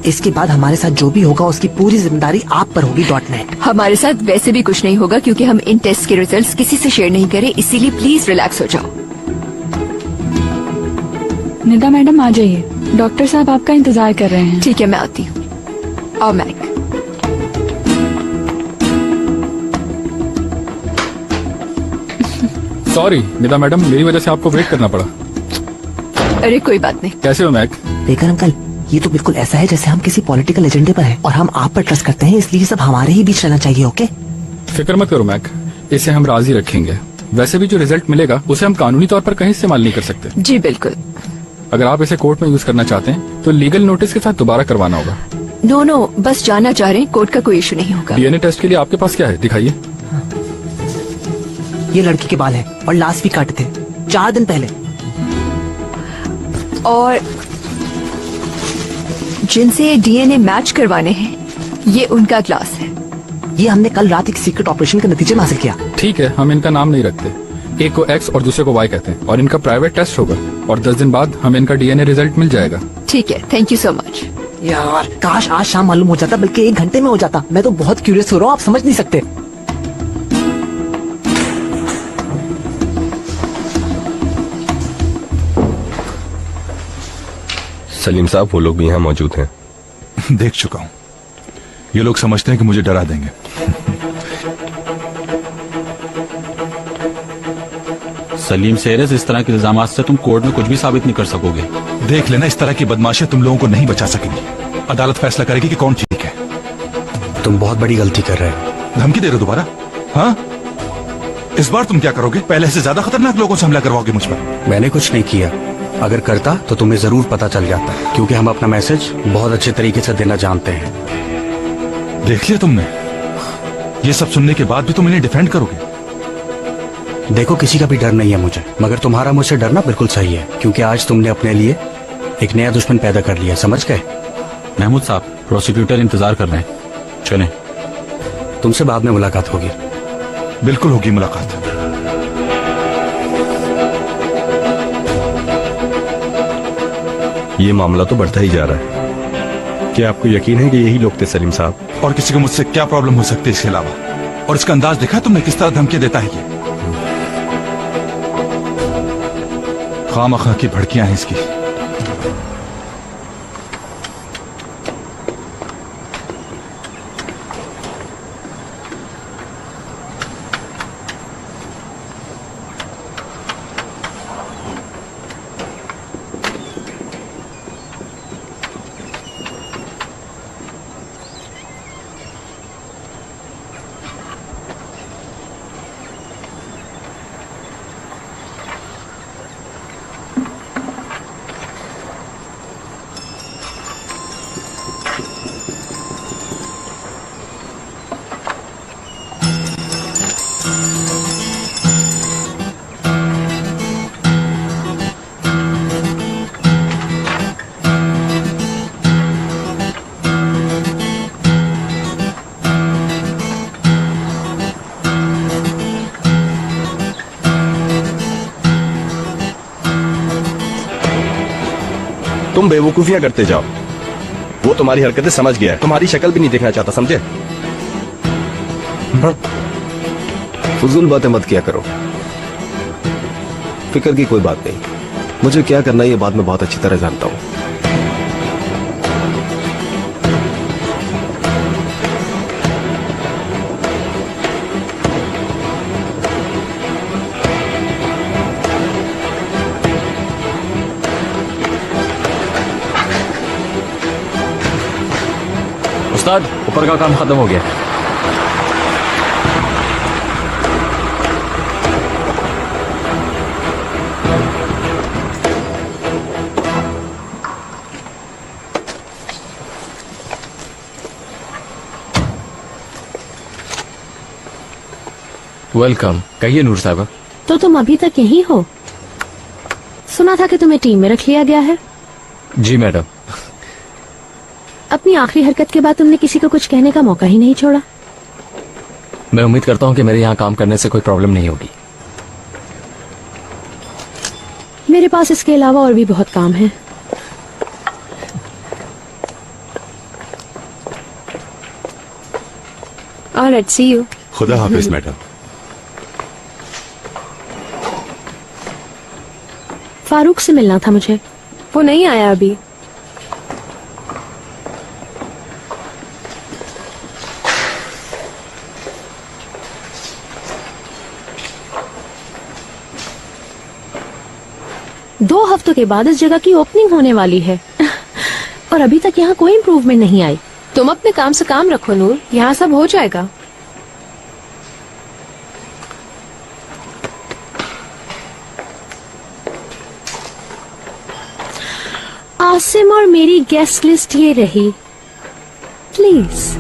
इसके बाद हमारे साथ जो भी होगा उसकी पूरी जिम्मेदारी आप पर होगी। .net। हमारे साथ वैसे भी कुछ नहीं होगा क्योंकि हम इन टेस्ट के रिजल्ट्स किसी से शेयर नहीं करें, इसीलिए प्लीज रिलैक्स हो जाओ। निदा मैडम आ जाइए, डॉक्टर साहब आपका इंतजार कर रहे हैं। ठीक है, मैं आती हूँ। आओ मैक। सॉरी निदा मैडम, मेरी वजह से आपको वेट करना पड़ा। अरे कोई बात नहीं। कैसे हो मैक? बेकर अंकल, ये तो बिल्कुल ऐसा है जैसे हम किसी पॉलिटिकल एजेंडे पर हैं और हम आप पर ट्रस्ट करते हैं, इसलिए सब हमारे ही बीच रहना चाहिए। ओके? फिक्र मत करो मैक, इसे हम राजी रखेंगे। वैसे भी जो रिजल्ट मिलेगा उसे हम कानूनी तौर पर कहीं इस्तेमाल नहीं कर सकते। जी बिल्कुल। अगर आप इसे कोर्ट में यूज करना चाहते हैं तो लीगल नोटिस के साथ दोबारा करवाना होगा। नो, बस जाना चाह रहे हैं, कोर्ट का कोई इशू नहीं होगा। डीएनए टेस्ट के लिए आपके पास क्या है, दिखाइए। ये लड़की के बाल हैं और लास्ट वीक काटे थे, 4 दिन पहले। और जिनसे डीएनए मैच करवाने हैं, ये उनका ग्लास है। ये हमने कल रात एक सीक्रेट ऑपरेशन के नतीजे में हासिल किया। ठीक है, हम इनका नाम नहीं रखते। एक को एक्स और दूसरे को वाई कहते हैं और इनका प्राइवेट टेस्ट होगा और 10 दिन बाद हमें इनका डीएनए रिजल्ट मिल जाएगा। ठीक है, थैंक यू सो मच। यार काश आज शाम मालूम हो जाता, बल्कि 1 घंटे में हो जाता। मैं तो बहुत क्यूरियस हो रहा हूँ, आप समझ नहीं सकते। सलीम साहब, वो लोग भी यहाँ मौजूद हैं। देख चुका हूँ। ये लोग समझते हैं कि मुझे डरा देंगे। सलीम सेरेस, इस तरह के इल्जामात से तुम कोर्ट में कुछ भी साबित नहीं कर सकोगे। देख लेना, इस तरह की बदमाशी तुम लोगों को नहीं बचा सकेंगी। अदालत फैसला करेगी कि कौन ठीक है। तुम बहुत बड़ी गलती कर रहे हो। धमकी दे रहे हो दोबारा? हाँ, इस बार तुम क्या करोगे? पहले से ज्यादा खतरनाक लोगों से हमला करवाओगे मुझ पर। मैंने कुछ नहीं किया। अगर करता तो तुम्हें जरूर पता चल जाता, क्योंकि हम अपना मैसेज बहुत अच्छे तरीके से देना जानते हैं। देख लिया तुमने? ये सब सुनने के बाद भी तुम इन्हें डिफेंड करोगे? देखो, किसी का भी डर नहीं है मुझे, मगर तुम्हारा मुझसे डरना बिल्कुल सही है, क्योंकि आज तुमने अपने लिए एक नया दुश्मन पैदा कर लिया। समझ गए? महमूद साहब, प्रोसिक्यूटर इंतजार कर रहे हैं, चलें। तुमसे बाद में मुलाकात होगी। बिल्कुल होगी मुलाकात। ये मामला तो बढ़ता ही जा रहा है। क्या आपको यकीन है कि यही लोग थे सलीम साहब? और किसी को मुझसे क्या प्रॉब्लम हो सकती है इसके अलावा? और इसका अंदाज देखा तुमने किस तरह धमकी देता है ये? खामखा की भड़कियां हैं इसकी। तुम बेवकूफियां करते जाओ। वो तुम्हारी हरकतें समझ गया है, तुम्हारी शक्ल भी नहीं देखना चाहता, समझे? हाँ। फजूल बातें मत किया करो। फिक्र की कोई बात नहीं, मुझे क्या करना है ये बात मैं बहुत अच्छी तरह जानता हूं। उस्ताद, ऊपर का काम खत्म हो गया। वेलकम। कहिए नूर साहब। तो तुम अभी तक यहीं हो? सुना था कि तुम्हें टीम में रख लिया गया है। जी मैडम। अपनी आखिरी हरकत के बाद तुमने किसी को कुछ कहने का मौका ही नहीं छोड़ा। मैं उम्मीद करता हूँ कि मेरे यहाँ काम करने से कोई प्रॉब्लम नहीं होगी। मेरे पास इसके अलावा और भी बहुत काम है। Alright, see you. खुदा हाफिज मैडम। फारूक से मिलना था मुझे। वो नहीं आया अभी। दो हफ्तों के बाद इस जगह की ओपनिंग होने वाली है और अभी तक यहाँ कोई इम्प्रूवमेंट नहीं आई। तुम अपने काम से काम रखो नूर, यहाँ सब हो जाएगा। आसिम और मेरी गेस्ट लिस्ट ये रही, प्लीज।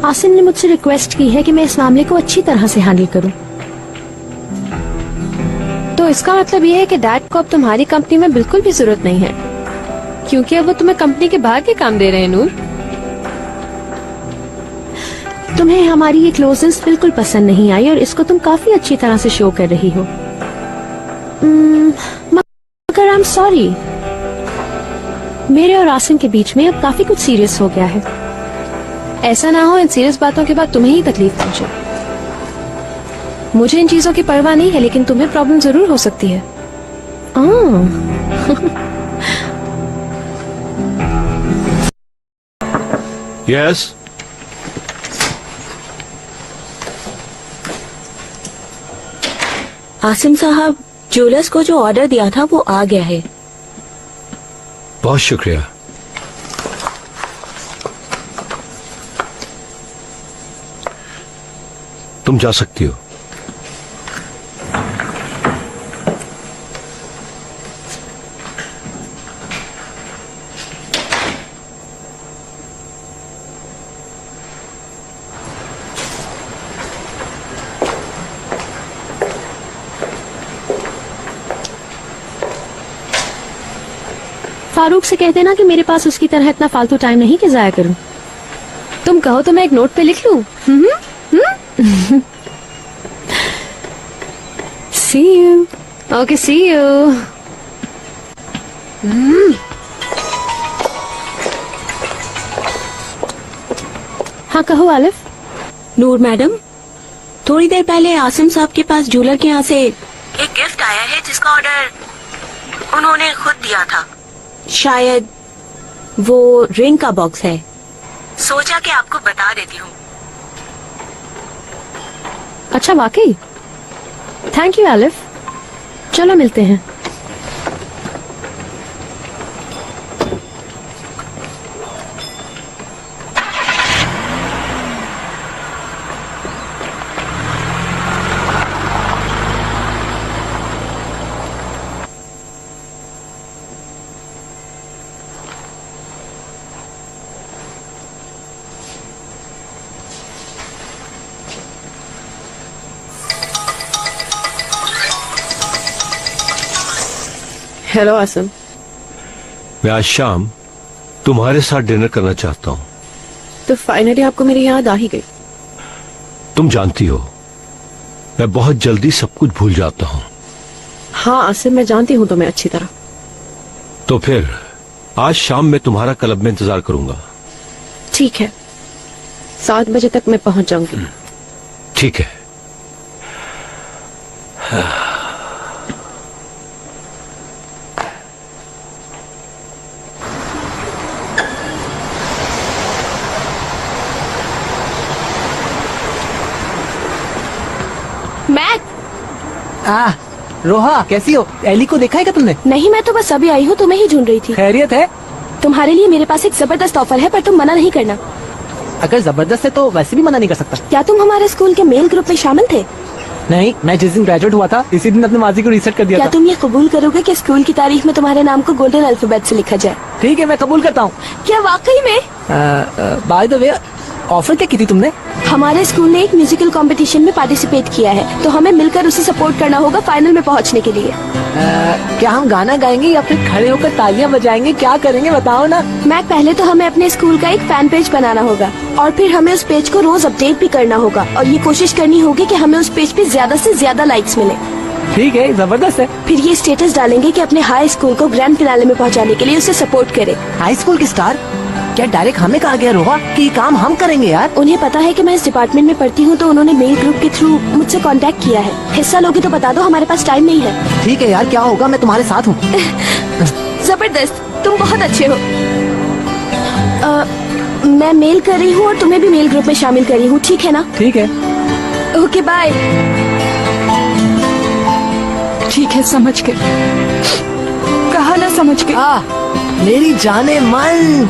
आसिम ने मुझसे रिक्वेस्ट की है कि मैं इस मामले को अच्छी तरह से हैंडल करूं। तो इसका मतलब ये है कि डैड को अब तुम्हारी कंपनी में बिल्कुल भी जरूरत नहीं है, क्योंकि अब वो तुम्हें कंपनी के बाहर के काम दे रहे हैं। नूर, तुम्हें हमारी ये क्लोजनेस बिल्कुल पसंद नहीं आई और इसको तुम काफी अच्छी तरह से शो कर रही हो। मगर आई एम सॉरी, मेरे और आसिम के बीच में अब काफी कुछ सीरियस हो गया है। ऐसा ना हो इन सीरियस बातों के बाद तुम्हें ही तकलीफ पहुंचे। मुझे इन चीजों की परवाह नहीं है, लेकिन तुम्हें प्रॉब्लम जरूर हो सकती है। यस। आसिम साहब, ज्वेलर्स को जो ऑर्डर दिया था वो आ गया है। बहुत शुक्रिया। तुम जा सकती हो। फारूक से कह देना कि मेरे पास उसकी तरह इतना फालतू टाइम नहीं कि जाया करूं। तुम कहो तो मैं एक नोट पे लिख लूं। See you. Okay, see you. हाँ कहो आलिफ। नूर मैडम, थोड़ी देर पहले आसिम साहब के पास ज्वेलर के यहाँ से एक गिफ्ट आया है जिसका ऑर्डर उन्होंने खुद दिया था। शायद वो रिंग का बॉक्स है। सोचा कि आपको बता देती हूँ। अच्छा वाकई? Thank you Alif. चलो मिलते हैं। हेलो आसिम। मैं आज शाम तुम्हारे साथ डिनर करना चाहता हूँ। तो फाइनली आपको मेरी याद आ ही गई। तुम जानती हो मैं बहुत जल्दी सब कुछ भूल जाता हूँ। हाँ आसिम, मैं जानती हूँ तुम्हें अच्छी तरह। तो फिर आज शाम मैं तुम्हारा क्लब में इंतजार करूंगा। ठीक है, 7 बजे तक मैं पहुंच जाऊंगी। ठीक है। रोहा कैसी हो? एली को देखा है क्या तुमने? नहीं, मैं तो बस अभी आई हूँ, तुम्हें ही ढूंढ रही थी। खैरियत है? तुम्हारे लिए मेरे पास एक जबरदस्त ऑफर है, पर तुम मना नहीं करना। अगर जबरदस्त है तो वैसे भी मना नहीं कर सकता। क्या तुम हमारे स्कूल के मेल ग्रुप में शामिल थे? नहीं, मैं जिस दिन ग्रेजुएट हुआ था इसी दिन अपने माजी को रीसेट कर दिया क्या था। तुम ये कबूल करोगे कि स्कूल की तारीख में तुम्हारे नाम को गोल्डन अल्फाबेट से लिखा जाए? ठीक है, मैं कबूल करता हूँ। क्या वाकई में? बाय द वे, ऑफर क्या की थी तुमने? हमारे स्कूल ने एक म्यूजिकल कंपटीशन में पार्टिसिपेट किया है, तो हमें मिलकर उसे सपोर्ट करना होगा फाइनल में पहुंचने के लिए। क्या हम गाना गाएंगे या फिर खड़े होकर तालियां बजाएंगे? क्या करेंगे बताओ ना। मैक, पहले तो हमें अपने स्कूल का एक फैन पेज बनाना होगा और फिर हमें उस पेज को रोज अपडेट भी करना होगा और ये कोशिश करनी होगी कि हमें उस पेज पे ज्यादा से ज्यादा लाइक्स मिले। ठीक है, जबरदस्त है। फिर ये स्टेटस डालेंगे कि अपने हाई स्कूल को ग्रैंड फिनाले में पहुंचाने के लिए उसे सपोर्ट करे। हाई स्कूल की स्टार? क्या डायरेक्ट हमें कहा गया रोहा कि ये काम हम करेंगे यार? उन्हें पता है कि मैं इस डिपार्टमेंट में पढ़ती हूँ, तो उन्होंने मेल ग्रुप के थ्रू मुझसे कांटेक्ट किया है। हिस्सा लोगे तो बता दो, हमारे पास टाइम नहीं है। ठीक है यार, क्या होगा, मैं तुम्हारे साथ हूँ। जबरदस्त, तुम बहुत अच्छे हो। मैं मेल कर रही हूँ और तुम्हें भी मेल ग्रुप में शामिल कर रही हूँ, ठीक है ना? ठीक है। Okay, bye. ठीक है, समझ गई। कहा ना समझ गई। मेरी जाने मन।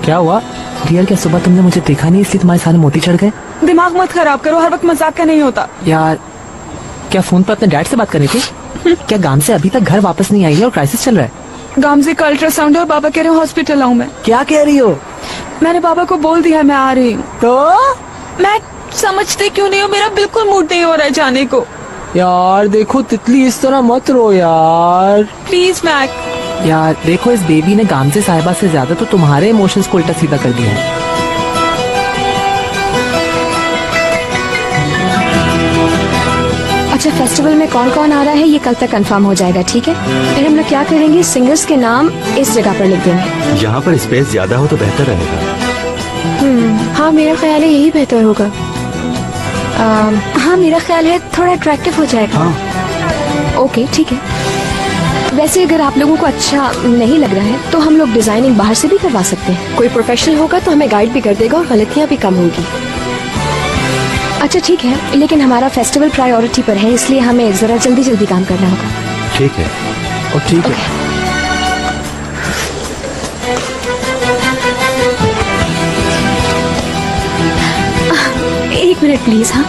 क्या हुआ डियर? क्या सुबह तुमने मुझे देखा नहीं इसलिए तुम्हारे सारे मोती चढ़ गए? दिमाग मत खराब करो, हर वक्त मजाक का नहीं होता। यार, क्या फोन पर अपने डैड से बात करनी थी? क्या गाम से अभी तक घर वापस नहीं आई है और क्राइसिस चल रहा है? गामजे का अल्ट्रासाउंड है और बाबा कह रहे हैं हॉस्पिटल आऊं मैं। क्या कह रही हो? मैंने बाबा को बोल दिया मैं आ रही हूँ। तो मैं समझते क्यों नहीं हो, मेरा बिल्कुल मूड नहीं हो रहा है जाने को। यार देखो तितली, इस तरह मत रो यार, प्लीज मैक। यार देखो, इस बेबी ने गामजे साहिबा से ज्यादा तो तुम्हारे इमोशंस को उल्टा सीधा कर दिया है। अच्छा, फेस्टिवल में कौन कौन आ रहा है ये कल तक कंफर्म हो जाएगा, ठीक है? फिर हम लोग क्या करेंगे, सिंगर्स के नाम इस जगह पर लिख देंगे। यहाँ पर स्पेस ज्यादा हो तो बेहतर रहेगा। हाँ, मेरा ख्याल है यही बेहतर होगा। हाँ, मेरा ख्याल है थोड़ा अट्रैक्टिव हो जाएगा। ओके, ठीक है। वैसे अगर आप लोगों को अच्छा नहीं लग रहा है तो हम लोग डिजाइनिंग बाहर से भी करवा सकते हैं। कोई प्रोफेशनल होगा तो हमें गाइड भी कर देगा और गलतियाँ भी कम होगी। अच्छा ठीक है, लेकिन हमारा फेस्टिवल प्रायोरिटी पर है, इसलिए हमें जरा जल्दी जल्दी काम करना होगा। ठीक है। और ठीक है। एक मिनट प्लीज। हाँ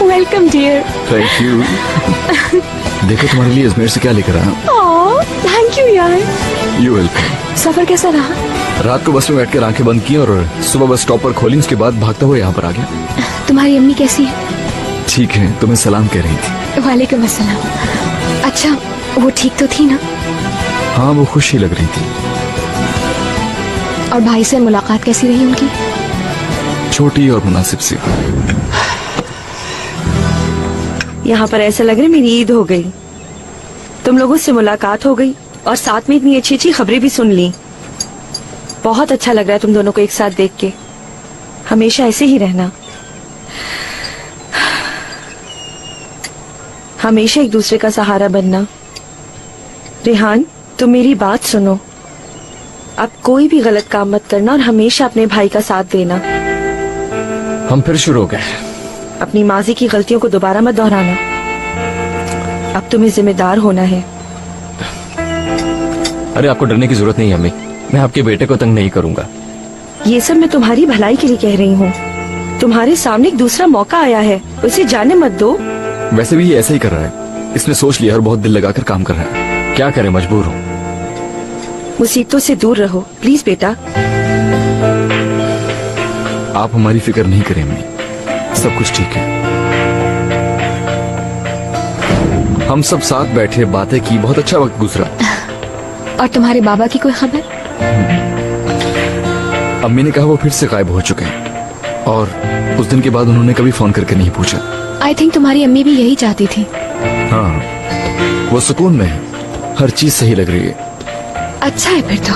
वेलकम डियर। Thank you. देखो तुम्हारे लिए अजमेर से क्या लेकर आया। थैंक यू यार। You welcome. सफर कैसा रहा? रात को बस में बैठ कर आंखें बंद की और सुबह बस स्टॉप पर खोली, उसके बाद भागता हुआ यहाँ पर आ गया। तुम्हारी अम्मी कैसी है? ठीक है, तुम्हें सलाम कह रही थी। वालेकुम अस्सलाम। अच्छा, वो ठीक तो थी ना? हाँ, वो खुश ही लग रही थी। और भाई से मुलाकात कैसी रही उनकी? छोटी और मुनासिब सी। यहाँ पर ऐसा लग रहा है मेरी ईद हो गई। तुम लोगों से मुलाकात हो गई और साथ में इतनी अच्छी अच्छी खबरें भी सुन ली। बहुत अच्छा लग रहा है तुम दोनों को एक साथ देख के। हमेशा ऐसे ही रहना, हमेशा एक दूसरे का सहारा बनना। रेहान, तुम मेरी बात सुनो, अब कोई भी गलत काम मत करना और हमेशा अपने भाई का साथ देना। हम फिर शुरू हो गए। अपनी माजी की गलतियों को दोबारा मत दोहराना। अब तुम्हें जिम्मेदार होना है। अरे आपको डरने की जरूरत नहीं है अम्मी, मैं आपके बेटे को तंग नहीं करूंगा। ये सब मैं तुम्हारी भलाई के लिए कह रही हूँ। तुम्हारे सामने एक दूसरा मौका आया है, उसे जाने मत दो। वैसे भी ये ऐसा ही कर रहा है, इसने सोच लिया और बहुत दिल लगाकर काम कर रहा है। क्या करे, मजबूर हूँ। मुसीबतों से दूर रहो प्लीज बेटा। आप हमारी फिक्र नहीं करें अम्मी, सब कुछ ठीक है। हम सब साथ बैठे, बातें की, बहुत अच्छा वक्त गुजरा। और तुम्हारे बाबा की कोई खबर? अम्मी ने कहा वो फिर से गायब हो चुके हैं। और उस दिन के बाद उन्होंने कभी फोन करके नहीं पूछा। आई थिंक तुम्हारी अम्मी भी यही चाहती थी। हाँ, वो सुकून में है, हर चीज सही लग रही है। अच्छा है फिर तो,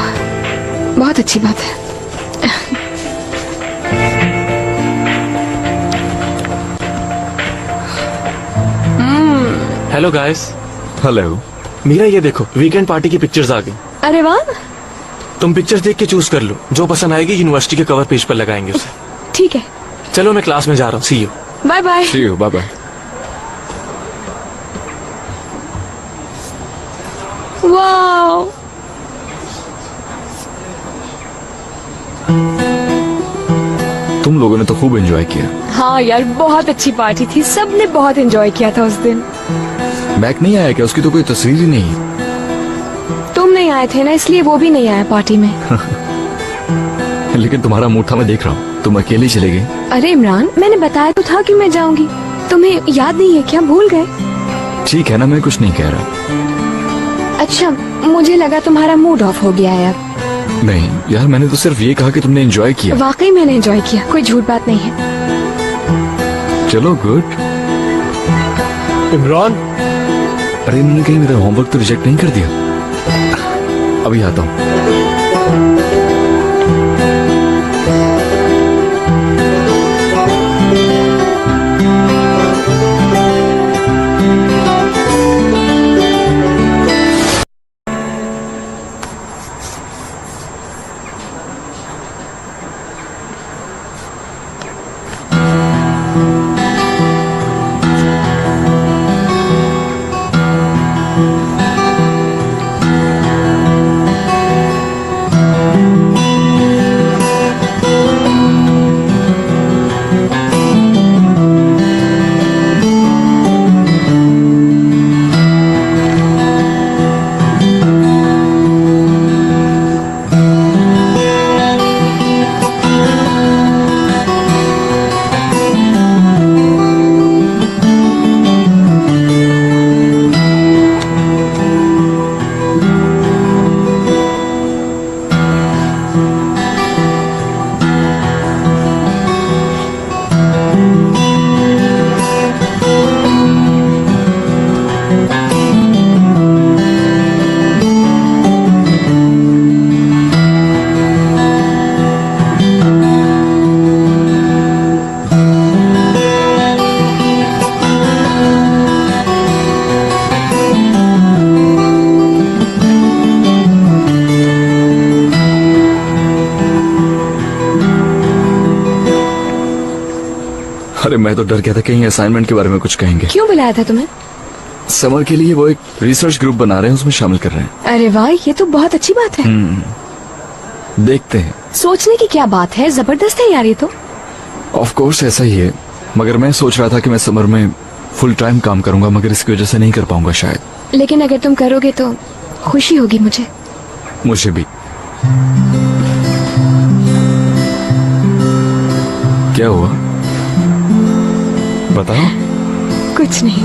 बहुत अच्छी बात है। Hello guys. हेलो। मीरा ये देखो, वीकेंड पार्टी की पिक्चर्स आ गई। अरे वाह। तुम पिक्चर्स देख के चूज कर लो, जो पसंद आएगी यूनिवर्सिटी के कवर पेज पर लगाएंगे उसे। ठीक है। चलो मैं क्लास में जा रहा हूँ, see you. Bye bye. See you, bye bye. Wow, तुम लोगों ने तो खूब एंजॉय किया। हाँ यार, बहुत अच्छी पार्टी थी, सबने बहुत एंजॉय किया था उस दिन। बैक नहीं आया क्या? उसकी तो कोई तस्वीर ही नहीं। तुम नहीं आए थे ना, इसलिए वो भी नहीं आया पार्टी में। लेकिन तुम्हारा मूड था, मैं देख रहा हूँ। तुम अकेले चले गए। अरे इमरान, मैंने बताया तो था कि मैं जाऊंगी। तुम्हें याद नहीं है क्या? भूल गए? ठीक है ना, मैं कुछ नहीं कह रहा। अच्छा, मुझे लगा तुम्हारा मूड ऑफ हो गया यार। नहीं यार, मैंने तो सिर्फ ये कहा कि तुमने एंजॉय किया। वाकई मैंने एंजॉय किया, कोई झूठ बात नहीं है। चलो गुड। इमरान, अरे इन्होंने कहीं मेरा होमवर्क तो रिजेक्ट नहीं कर दिया? अभी आता हूँ। अरे मैं तो डर गया था कहीं असाइनमेंट के बारे में कुछ कहेंगे। क्यों बुलाया था तुम्हें? समर के लिए वो एक रिसर्च ग्रुप बना रहे हैं, उसमें शामिल कर रहे हैं। अरे वाह, ये तो बहुत अच्छी बात है। देखते हैं। सोचने की क्या बात है, जबरदस्त है यार ये तो। ऑफ कोर्स ऐसा ही है, मगर मैं सोच रहा था कि मैं समर में फुल टाइम काम करूंगा, मगर इसकी वजह से नहीं कर पाऊंगा शायद। लेकिन अगर तुम करोगे तो खुशी होगी मुझे। मुझे भी। क्या हुआ बताओ? कुछ नहीं।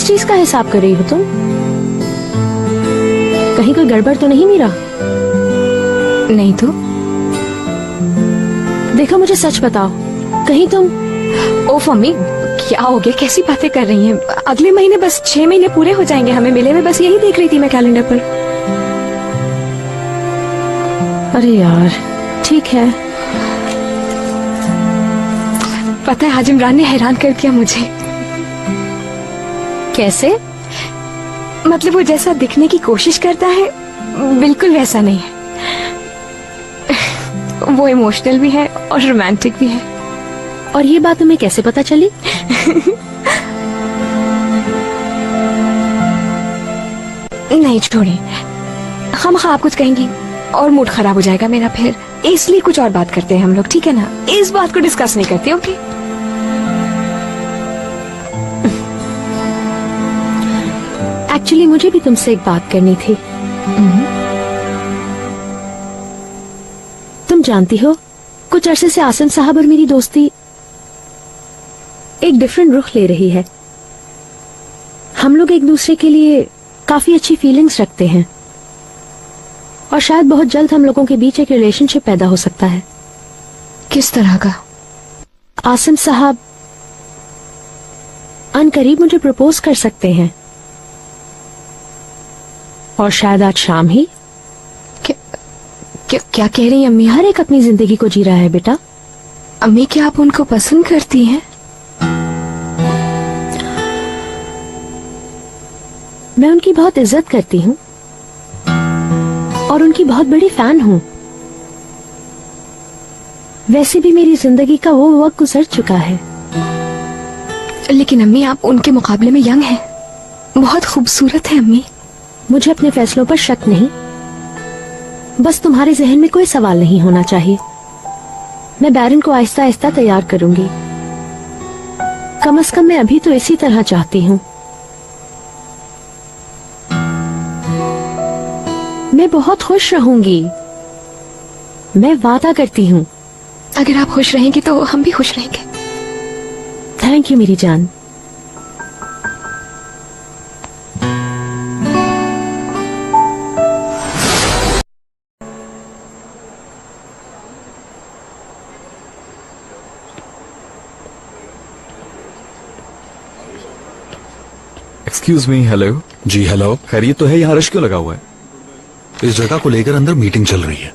चीज का हिसाब कर रही हो तुम? कहीं कोई गड़बड़ तो नहीं मीरा? नहीं तो। देखो मुझे सच बताओ, कहीं तुम? ओफ मम्मी, क्या हो गया? कैसी बातें कर रही हैं? अगले महीने बस 6 महीने पूरे हो जाएंगे हमें मिले हुए, बस यही देख रही थी मैं कैलेंडर पर। अरे यार, ठीक है। पता है आज इमरान ने हैरान कर दिया मुझे। कैसे? मतलब वो जैसा दिखने की कोशिश करता है बिल्कुल वैसा नहीं है। वो इमोशनल भी है और रोमांटिक भी है। और ये बात तुम्हें कैसे पता चली? नहीं छोड़े, हम आप कुछ कहेंगी और मूड खराब हो जाएगा मेरा फिर, इसलिए कुछ और बात करते हैं हम लोग, ठीक है ना? इस बात को डिस्कस नहीं करते, ओके? एक्चुअली मुझे भी तुमसे एक बात करनी थी। तुम जानती हो, कुछ अरसे से आसिम साहब और मेरी दोस्ती एक डिफरेंट रुख ले रही है। हम लोग एक दूसरे के लिए काफी अच्छी फीलिंग्स रखते हैं और शायद बहुत जल्द हम लोगों के बीच एक रिलेशनशिप पैदा हो सकता है। किस तरह का? आसिम साहब अनकरीब मुझे प्रपोज कर सकते हैं और शायद आज शाम ही। क्या कह रही हैं अम्मी? हर एक अपनी जिंदगी को जी रहा है बेटा। अम्मी क्या आप उनको पसंद करती हैं? मैं उनकी बहुत इज्जत करती हूँ और उनकी बहुत बड़ी फैन हूँ। वैसे भी मेरी जिंदगी का वो वक्त गुजर चुका है। लेकिन अम्मी आप उनके मुकाबले में यंग हैं, बहुत खूबसूरत है अम्मी। मुझे अपने फैसलों पर शक नहीं, बस तुम्हारे जहन में कोई सवाल नहीं होना चाहिए। मैं बैरन को आहिस्ता आहिस्ता तैयार करूंगी। कम से कम मैं अभी तो इसी तरह चाहती हूँ। मैं बहुत खुश रहूंगी, मैं वादा करती हूँ। अगर आप खुश रहेंगी तो हम भी खुश रहेंगे। थैंक यू मेरी जान। Excuse me. हेलो जी हेलो। खैरियत तो है? यहाँ रश क्यों लगा हुआ है? इस जगह को लेकर अंदर मीटिंग चल रही है।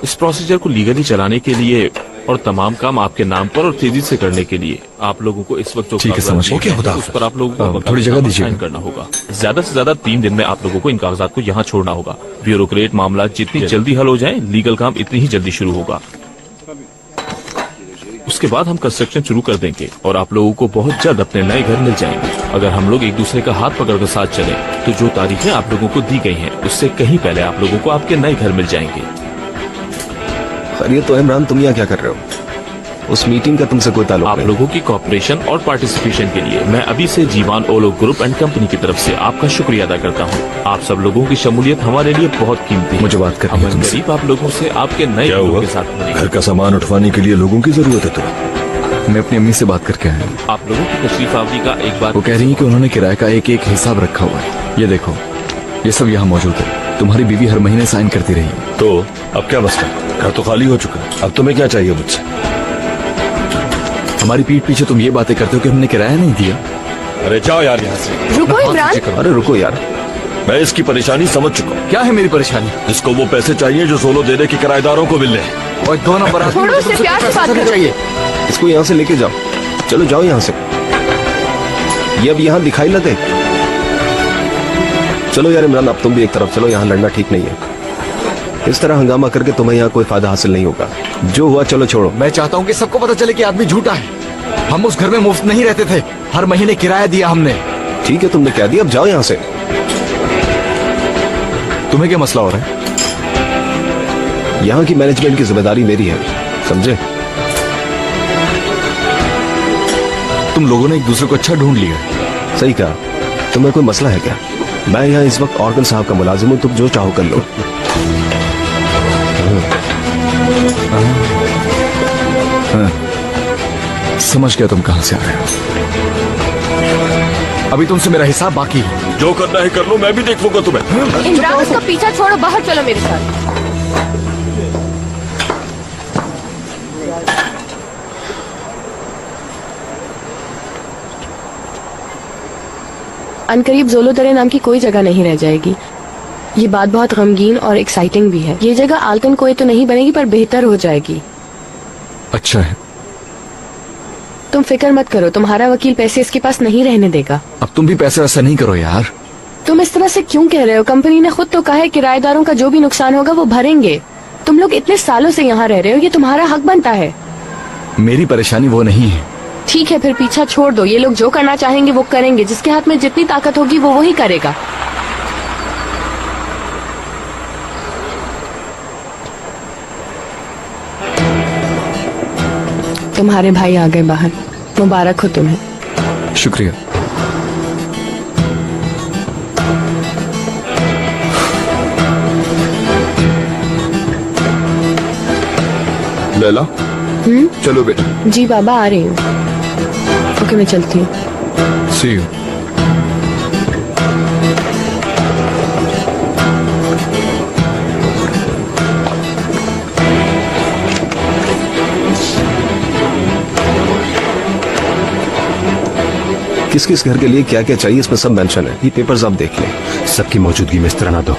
इस प्रोसीजर को लीगली चलाने के लिए और तमाम काम आपके नाम पर और तेजी से करने के लिए आप लोगों को इस वक्त जो ठीक है, समझ गया। कागजात हैं, उस पर आप लोगों को थोड़ी जगह दीजिए। साइन करना होगा। ज्यादा से ज्यादा 3 दिन में आप लोगों को इन कागजात को यहाँ छोड़ना होगा। ब्यूरोक्रेट मामला जितनी जल्दी हल हो जाए, लीगल काम इतनी ही जल्दी शुरू होगा। उसके बाद हम कंस्ट्रक्शन शुरू कर देंगे और आप लोगों को बहुत जल्द अपने नए घर मिल जाएंगे। अगर हम लोग एक दूसरे का हाथ पकड़कर साथ चले तो जो तारीखें आप लोगों को दी गई हैं, उससे कहीं पहले आप लोगों को आपके नए घर मिल जाएंगे। खैरियत तो इमरान, तुम यहाँ क्या कर रहे हो? उस मीटिंग का तुमसे कोई ताल्लुक आप नहीं। लोगों की कॉपरेशन और पार्टिसिपेशन के लिए मैं अभी से जीवान ओलो ग्रुप एंड कंपनी की तरफ से आपका शुक्रिया अदा करता हूँ। आप सब लोगों की शमूलियत हमारे लिए बहुत कीमती है। मुझे बात करनी है तुमसे। गरीब आप लोगों से आपके नए लोगों के साथ मिलेंगे। घर का सामान उठवाने के लिए लोगों की जरूरत है तो मैं अपनी अम्मी से बात करके आया हूँ। आप लोगों की तशरीफ आवरी का एक बार वो कह रही है कि उन्होंने किराए का एक एक हिसाब रखा हुआ है। ये देखो, ये सब यहाँ मौजूद है। तुम्हारी बीवी हर महीने साइन करती रही है। तो अब क्या मसला? घर तो खाली हो चुका है, अब तुम्हें क्या चाहिए मुझसे? हमारी पीठ पीछे तुम ये बातें करते हो कि हमने किराया नहीं दिया। अरे जाओ यार यहाँ से। रुको इमरान। अरे रुको यार, मैं इसकी परेशानी समझ चुका हूँ। क्या है मेरी परेशानी? इसको वो पैसे चाहिए जो सोलो देने के किराएदारों को मिलने हैं। और 2 नंबर छोड़ो उसे, प्यार से बात करो। चाहिए इसको यहाँ से लेके जाओ। चलो जाओ यहाँ से। ये अब यहाँ दिखाई न दे। चलो यार इमरान, अब तुम भी एक तरफ चलो, यहाँ लड़ना ठीक नहीं है। इस तरह हंगामा करके तुम्हें यहाँ कोई फायदा हासिल नहीं होगा। जो हुआ चलो छोड़ो। मैं चाहता हूँ कि सबको पता चले कि आदमी झूठा है। हम उस घर में मुफ्त नहीं रहते थे, हर महीने किराया दिया हमने। ठीक है, तुमने कह दिया, अब जाओ यहाँ से। तुम्हें क्या मसला हो रहा है? यहाँ की मैनेजमेंट की जिम्मेदारी मेरी है, समझे? तुम लोगों ने एक दूसरे को अच्छा ढूंढ लिया। सही कहा। तुम्हें कोई मसला है क्या? मैं यहाँ इस वक्त ऑर्गन साहब का मुलाजिम हूँ, तुम जो चाहो कर लो। समझ गया तुम कहां से आ रहे हो। अभी तुमसे मेरा हिसाब बाकी है। जो करना है कर लो, मैं भी देख लूंगा तुम्हें। इमरान उसका पीछा छोड़ो, बाहर चलो मेरे साथ। अनकरीब जोलो दरे नाम की कोई जगह नहीं रह जाएगी। ये बात बहुत गमगीन और एक्साइटिंग भी है। ये जगह आलकन कोई तो नहीं बनेगी पर बेहतर हो जाएगी। अच्छा है। तुम फिक्र मत करो, तुम्हारा वकील पैसे इसके पास नहीं रहने देगा। अब तुम भी पैसे वैसा नहीं करो यार। तुम इस तरह से क्यों कह रहे हो? कंपनी ने खुद तो कहा है किराएदारों का जो भी नुकसान होगा वो भरेंगे। तुम लोग इतने सालों से यहाँ रह रहे हो, ये तुम्हारा हक बनता है। मेरी परेशानी वो नहीं है। ठीक है, फिर पीछा छोड़ दो। ये लोग जो करना चाहेंगे वो करेंगे। जिसके हाथ में जितनी ताकत होगी वो वही करेगा। तुम्हारे भाई आ गए बाहर, मुबारक हो तुम्हें। शुक्रिया। लैला, चलो बेटा। जी बाबा, आ रही हूँ। ओके, मैं चलती हूँ। See you. किस किस घर के लिए क्या क्या चाहिए इसमें सब मेंशन है। ये पेपर्स आप देख लें। सबकी मौजूदगी में इस तरह ना दो,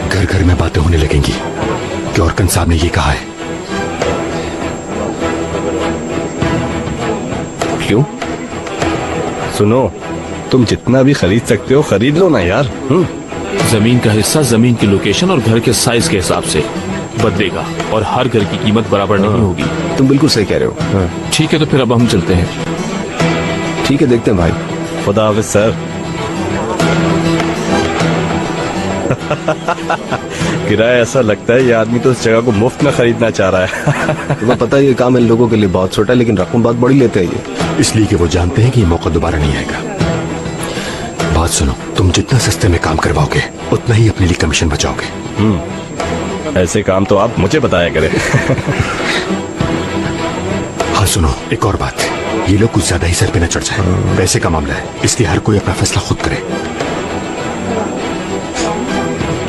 घर घर में बातें होने लगेंगी कि ऑर्कन साहब ने ये कहा है। क्यों? सुनो, तुम जितना भी खरीद सकते हो खरीद लो ना यार। जमीन का हिस्सा जमीन की लोकेशन और घर के साइज के हिसाब से बदलेगा और हर घर की कीमत बराबर नहीं होगी। तुम बिल्कुल सही कह रहे हो। ठीक है, तो फिर अब हम चलते हैं। ठीक है, देखते हैं भाई। खुदा हाफिज सर। किराया ऐसा लगता है ये आदमी तो इस जगह को मुफ्त में खरीदना चाह रहा है। तुम्हें पता है ये काम इन लोगों के लिए बहुत छोटा है, लेकिन रकम बहुत बड़ी लेते हैं ये। इसलिए कि वो जानते हैं कि ये मौका दोबारा नहीं आएगा। बात सुनो, तुम जितना सस्ते में काम करवाओगे उतना ही अपने लिए कमीशन बचाओगे। ऐसे काम तो आप मुझे बताया करें। हाँ सुनो, एक और बात, ये लोग कुछ ज्यादा ही सर पे न चढ़ जाए। पैसे का मामला है, इसलिए हर कोई अपना फैसला खुद करे।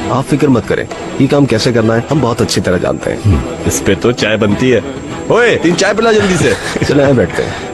आप फिक्र मत करें, ये काम कैसे करना है हम बहुत अच्छी तरह जानते हैं। इस पे तो चाय बनती है। ओए, 3 चाय पिला जल्दी से। चले बैठते हैं।